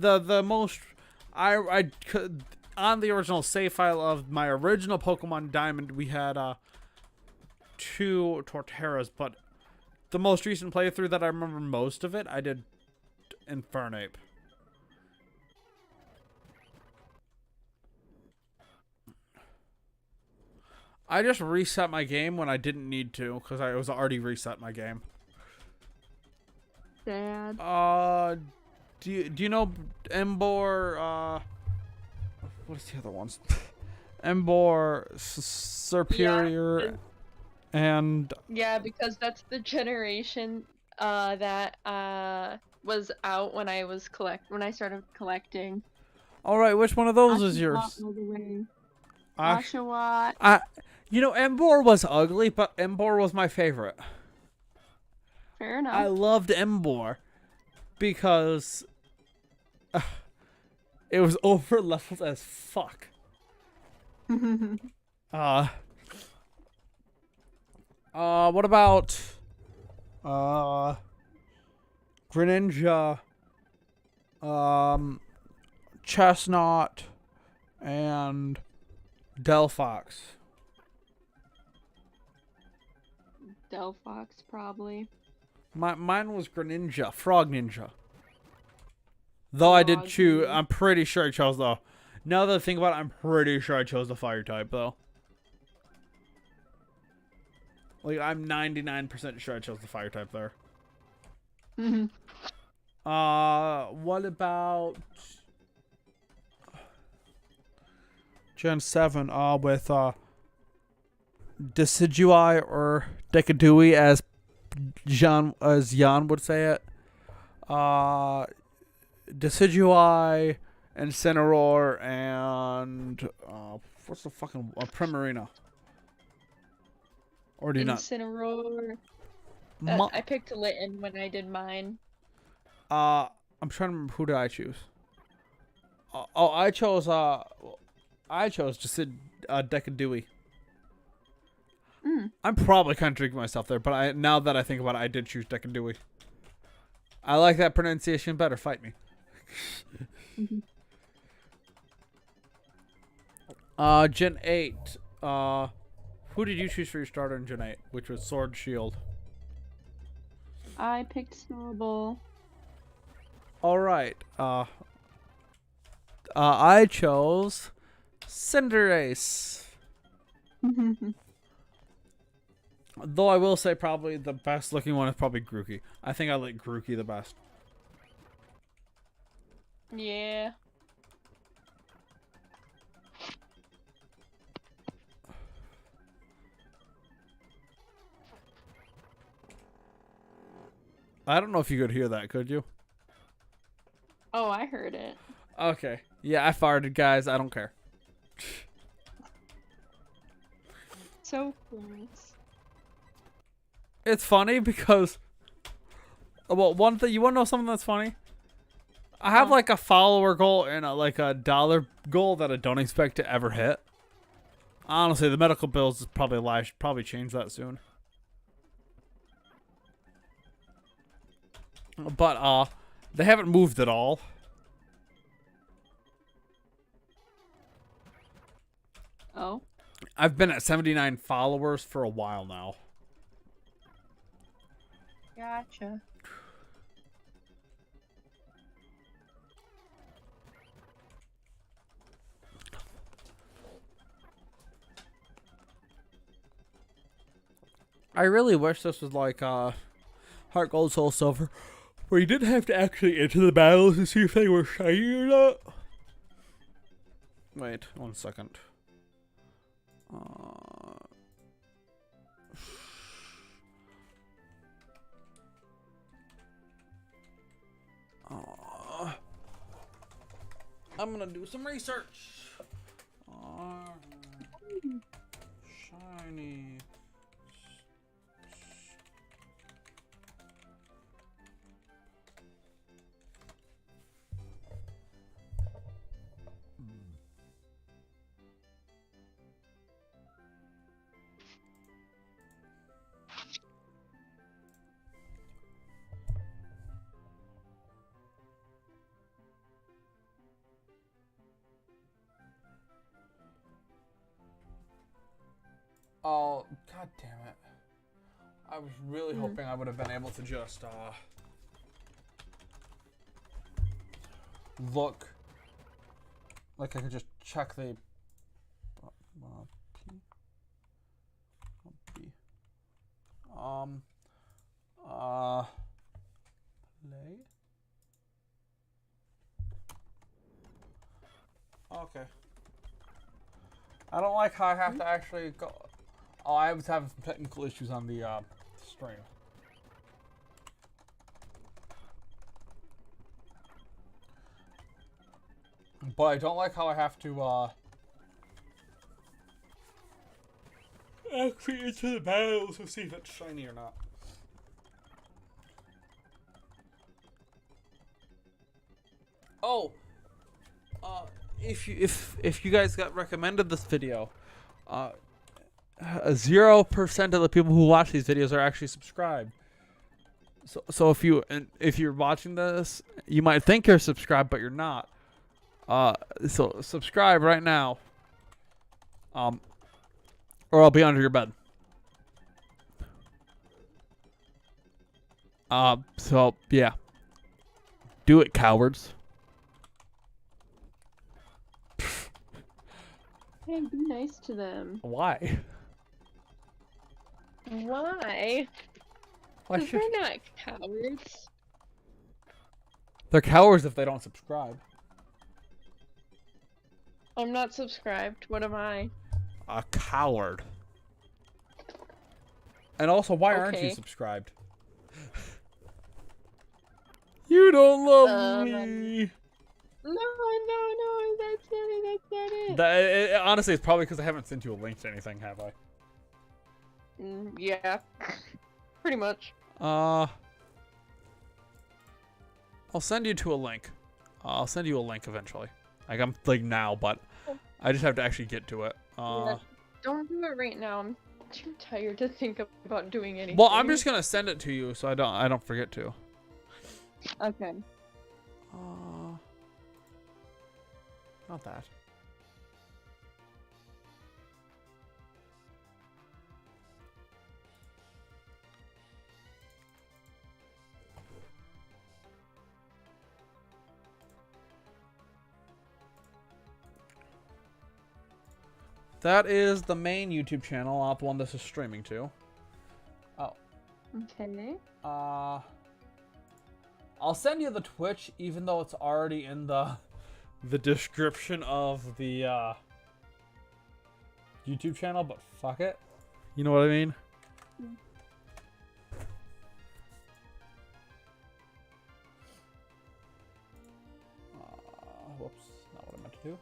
could, on the original save file of my original Pokemon Diamond, we had 2 Torterras, but the most recent playthrough that I remember most of it, I did Infernape. I just reset my game when I didn't need to, because I was already reset my game. Sad. Do you know Embor, what's the other ones? Embor, Superior, and... Yeah, because that's the generation that was out when I started collecting. Alright, which one of those is yours? Oshawott. You know, Embor was ugly, but Embor was my favorite. Fair enough. I loved Embor because it was over leveled as fuck. What about Greninja, Chestnut, and Delphox? Delphox, probably. Mine was Greninja, Frog Ninja. Though I did choose, I'm pretty sure I chose though. Now that I think about it, I'm pretty sure I chose the fire type though. Like, I'm 99% sure I chose the fire type there. What about Gen 7? With Decidueye or Decadui, as Jan would say it. Decidueye, Incineroar, and what's the fucking Primarina? Or do you not? Incineroar. I picked Litten when I did mine. I'm trying to remember, who did I choose? I chose Decadui. I'm probably contradicting myself there, but now that I think about it, I did choose Decadui. I like that pronunciation better. Fight me. Gen 8. Who did you choose for your starter in Gen 8? Which was Sword Shield. I picked Snowball. Alright. I chose Cinderace. Though I will say probably the best looking one is probably Grookey. I think I like Grookey the best. Yeah. I don't know if you could hear that, could you? Oh, I heard it. Okay. Yeah, I farted, guys. I don't care. So close. It's funny because... Well, one thing... You want to know something that's funny? I have like a follower goal and a dollar goal that I don't expect to ever hit. Honestly, the medical bills is probably a lie. I should probably change that soon. but they haven't moved at all. Oh. I've been at 79 followers for a while now. Gotcha. I really wish this was like Heart Gold Soul Silver, where you didn't have to actually enter the battles to see if they were shiny or not. Wait 1 second. I'm gonna do some research. Shiny. Oh, god damn it. I was really hoping I would have been able to just, look. Like I could just check the, P? B. Play? Okay. I don't like how I have to actually go. Oh, I was having some technical issues on the stream. But I don't like how I have to actually into the battles to see if it's shiny or not. Oh, if you guys got recommended this video, 0% of the people who watch these videos are actually subscribed. So if you're watching this, you might think you're subscribed, but you're not. So subscribe right now. Or I'll be under your bed. So yeah. Do it, cowards. Hey, be nice to them. Why? Why? Why Because should they're not cowards. they're cowards if they don't subscribe? I'm not subscribed. What am I? A coward. And also, why aren't you Okay. subscribed? You don't love me. No, that's not it. Honestly, it's probably because I haven't sent you a link to anything, have I? Yeah. Pretty much. I'll send you to a link. I'll send you a link eventually. Like I'm like now, but I just have to actually get to it. Yeah. Don't do it right now. I'm too tired to think about doing anything. Well, I'm just gonna send it to you so I don't forget to. Okay. Not that. That is the main YouTube channel, not the one this is streaming to. Oh. Okay. I'll send you the Twitch, even though it's already in the description of the YouTube channel, but fuck it. You know what I mean? Whoops, not what I meant to do.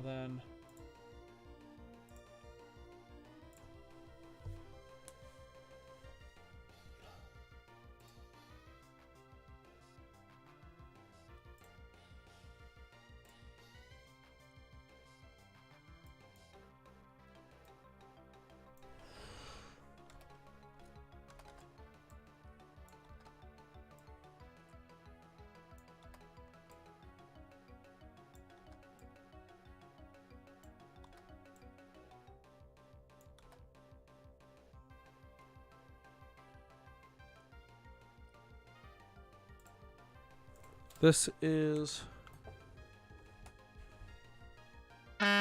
Then... This is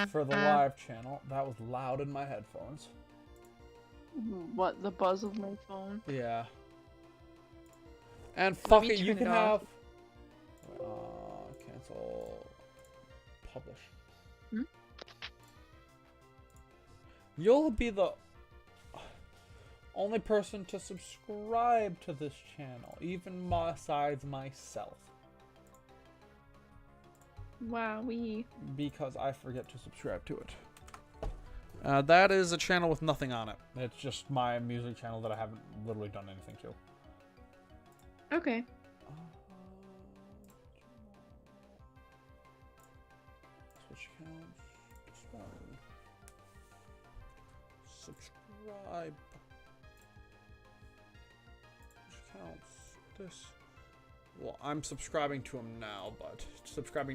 for the live channel. That was loud in my headphones. What, the buzz of my phone? Yeah. And fuck me it, you turn can it off. have cancel publish. Hmm? You'll be the only person to subscribe to this channel, even besides myself. Wowee. Because I forget to subscribe to it. That is a channel with nothing on it. It's just my music channel that I haven't literally done anything to. Okay. Switch accounts. Subscribe. Switch accounts. This. Well, I'm subscribing to him now, but switch account.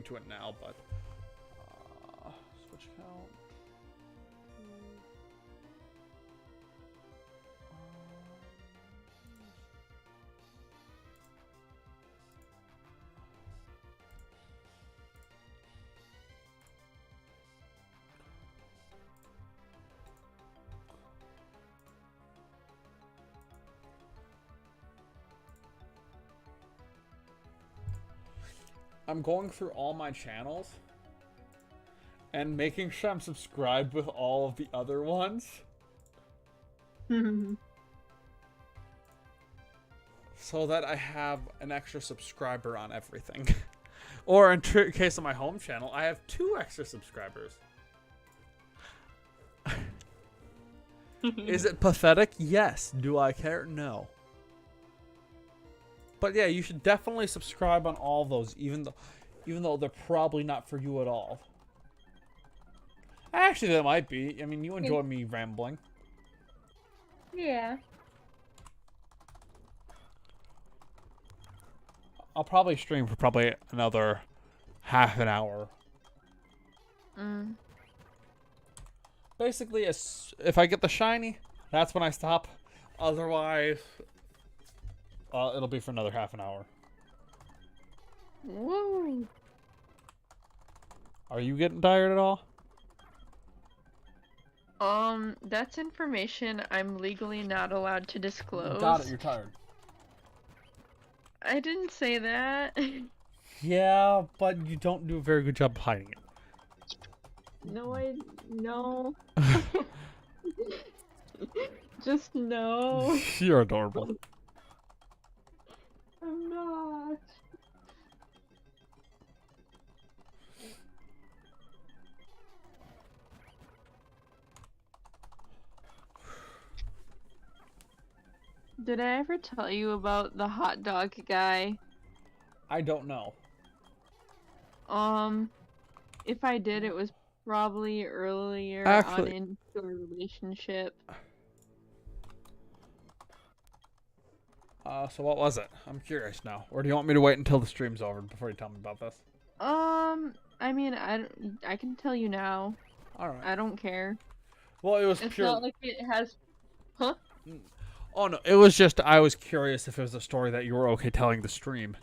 I'm going through all my channels and making sure I'm subscribed with all of the other ones. So that I have an extra subscriber on everything. Or in case of my home channel, I have 2 extra subscribers. Is it pathetic? Yes. Do I care? No. But yeah, you should definitely subscribe on all those, even though they're probably not for you at all. Actually, they might be. I mean, you enjoy me rambling. Yeah. I'll probably stream for probably another half an hour. Basically, if I get the shiny, that's when I stop. Otherwise, it'll be for another half an hour. Woo. Are you getting tired at all? That's information I'm legally not allowed to disclose. Got it, you're tired. I didn't say that. Yeah, but you don't do a very good job of hiding it. No. Just no. You're adorable. I'm not. Did I ever tell you about the hot dog guy? I don't know. If I did, it was probably earlier Actually- on into a relationship. So what was it? I'm curious now. Or do you want me to wait until the stream's over before you tell me about this? I mean, I can tell you now. Alright. I don't care. Well, it was It's pure... not like it has... Huh? Oh, no. It was just, I was curious if it was a story that you were okay telling the stream.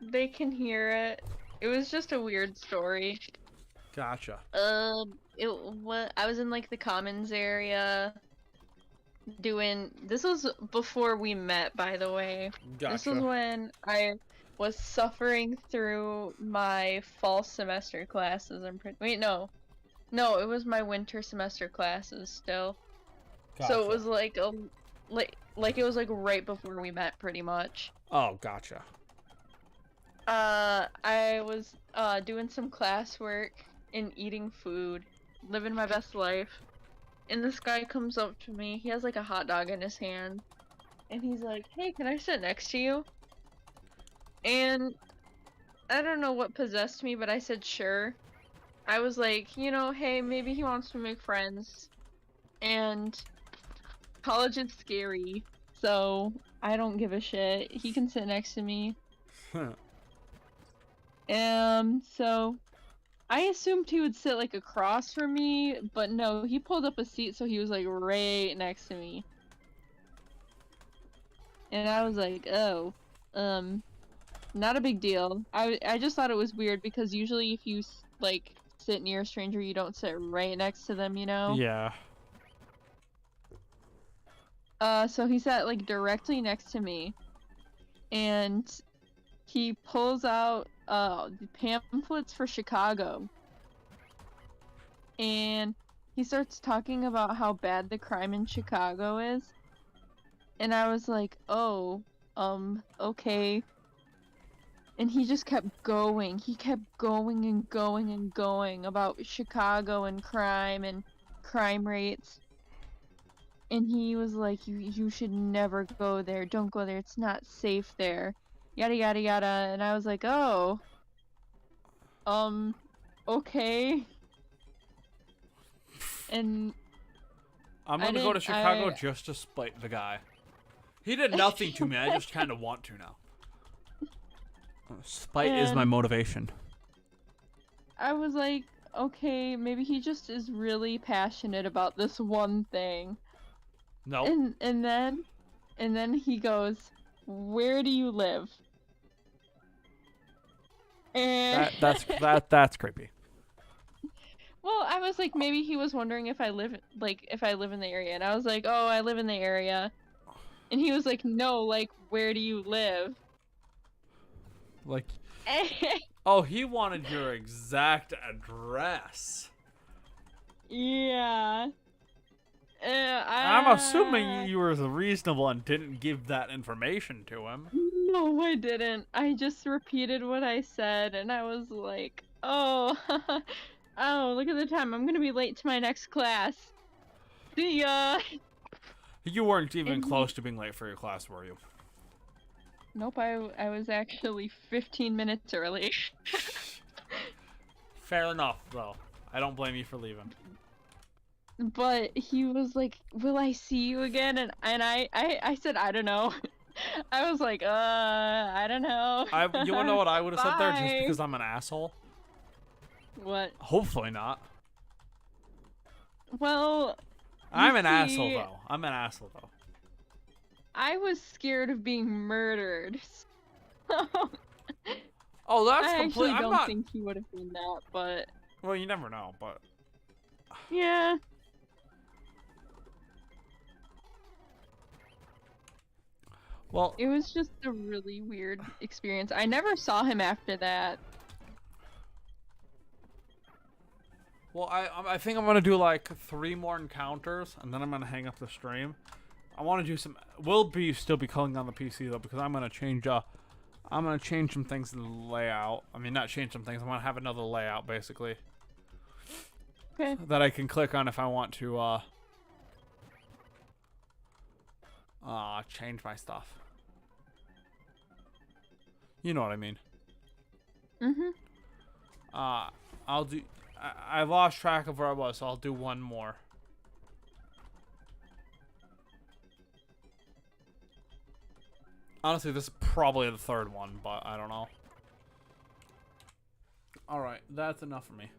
They can hear it. It was just a weird story. Gotcha. I was in like the commons area doing. This was before we met, by the way. Gotcha. This was when I was suffering through my fall semester classes. Wait, no, it was my winter semester classes still. Gotcha. So it was like it was like right before we met, pretty much. Oh, gotcha. I was doing some classwork and eating food, living my best life, and this guy comes up to me. He has like a hot dog in his hand, and he's like, "Hey, can I sit next to you?" And I don't know what possessed me, but I said sure. I was like, hey, maybe he wants to make friends, and college is scary, so I don't give a shit. He can sit next to me. So I assumed he would sit like across from me, but no, he pulled up a seat so he was like right next to me. And I was like, oh, Not a big deal. I just thought it was weird because usually if you like sit near a stranger, you don't sit right next to them, you know? Yeah. So he sat like directly next to me, and he pulls out the pamphlets for Chicago, and he starts talking about how bad the crime in Chicago is, and I was like, oh, okay. And he just kept going. He kept going and going and going about Chicago and crime rates. And he was like, you should never go there. Don't go there. It's not safe there. Yada yada yada. And I was like, oh, okay. And I'm I gonna go to didn't- Chicago I- just to spite the guy. He did nothing to me. I just kind of want to now. Spite is my And- motivation. I was like, okay, maybe he just is really passionate about this one thing. No. And then he goes, "Where do you live?" And That's creepy. well, I was like, maybe he was wondering if I live in the area, and I was like, "Oh, I live in the area," and he was like, "No, like, where do you live?" Like, oh, he wanted your exact address. Yeah. I'm assuming you were reasonable and didn't give that information to him. No, I didn't. I just repeated what I said, and I was like, "Oh, oh, look at the time. I'm gonna be late to my next class. See ya." You weren't even And he- close to being late for your class, were you? Nope, I was actually 15 minutes early. Fair enough, though. I don't blame you for leaving. But he was like, "Will I see you again?" And I said, "I don't know." I was like, I don't know." You wanna know what I would have said there just Bye. because I'm an asshole? What? Hopefully not. Well, I'm you an asshole see, though. I'm an asshole though. I was scared of being murdered. Oh, that's I complete. actually I'm don't not. think he would have been that, but Well, you never know, but yeah. well, It was just a really weird experience. I never saw him after that. I think I'm gonna do like 3 more encounters, and then I'm gonna hang up the stream. I want to do some. We'll still be calling on the PC though, because I'm gonna change. I'm gonna change some things in the layout. I mean, not change some things. I'm gonna have another layout basically Okay. that I can click on if I want to. Change my stuff. You know what I mean. Mhm. I'll do. I lost track of where I was, so I'll do one more. Honestly, this is probably the 3rd one, but I don't know. Alright, that's enough for me.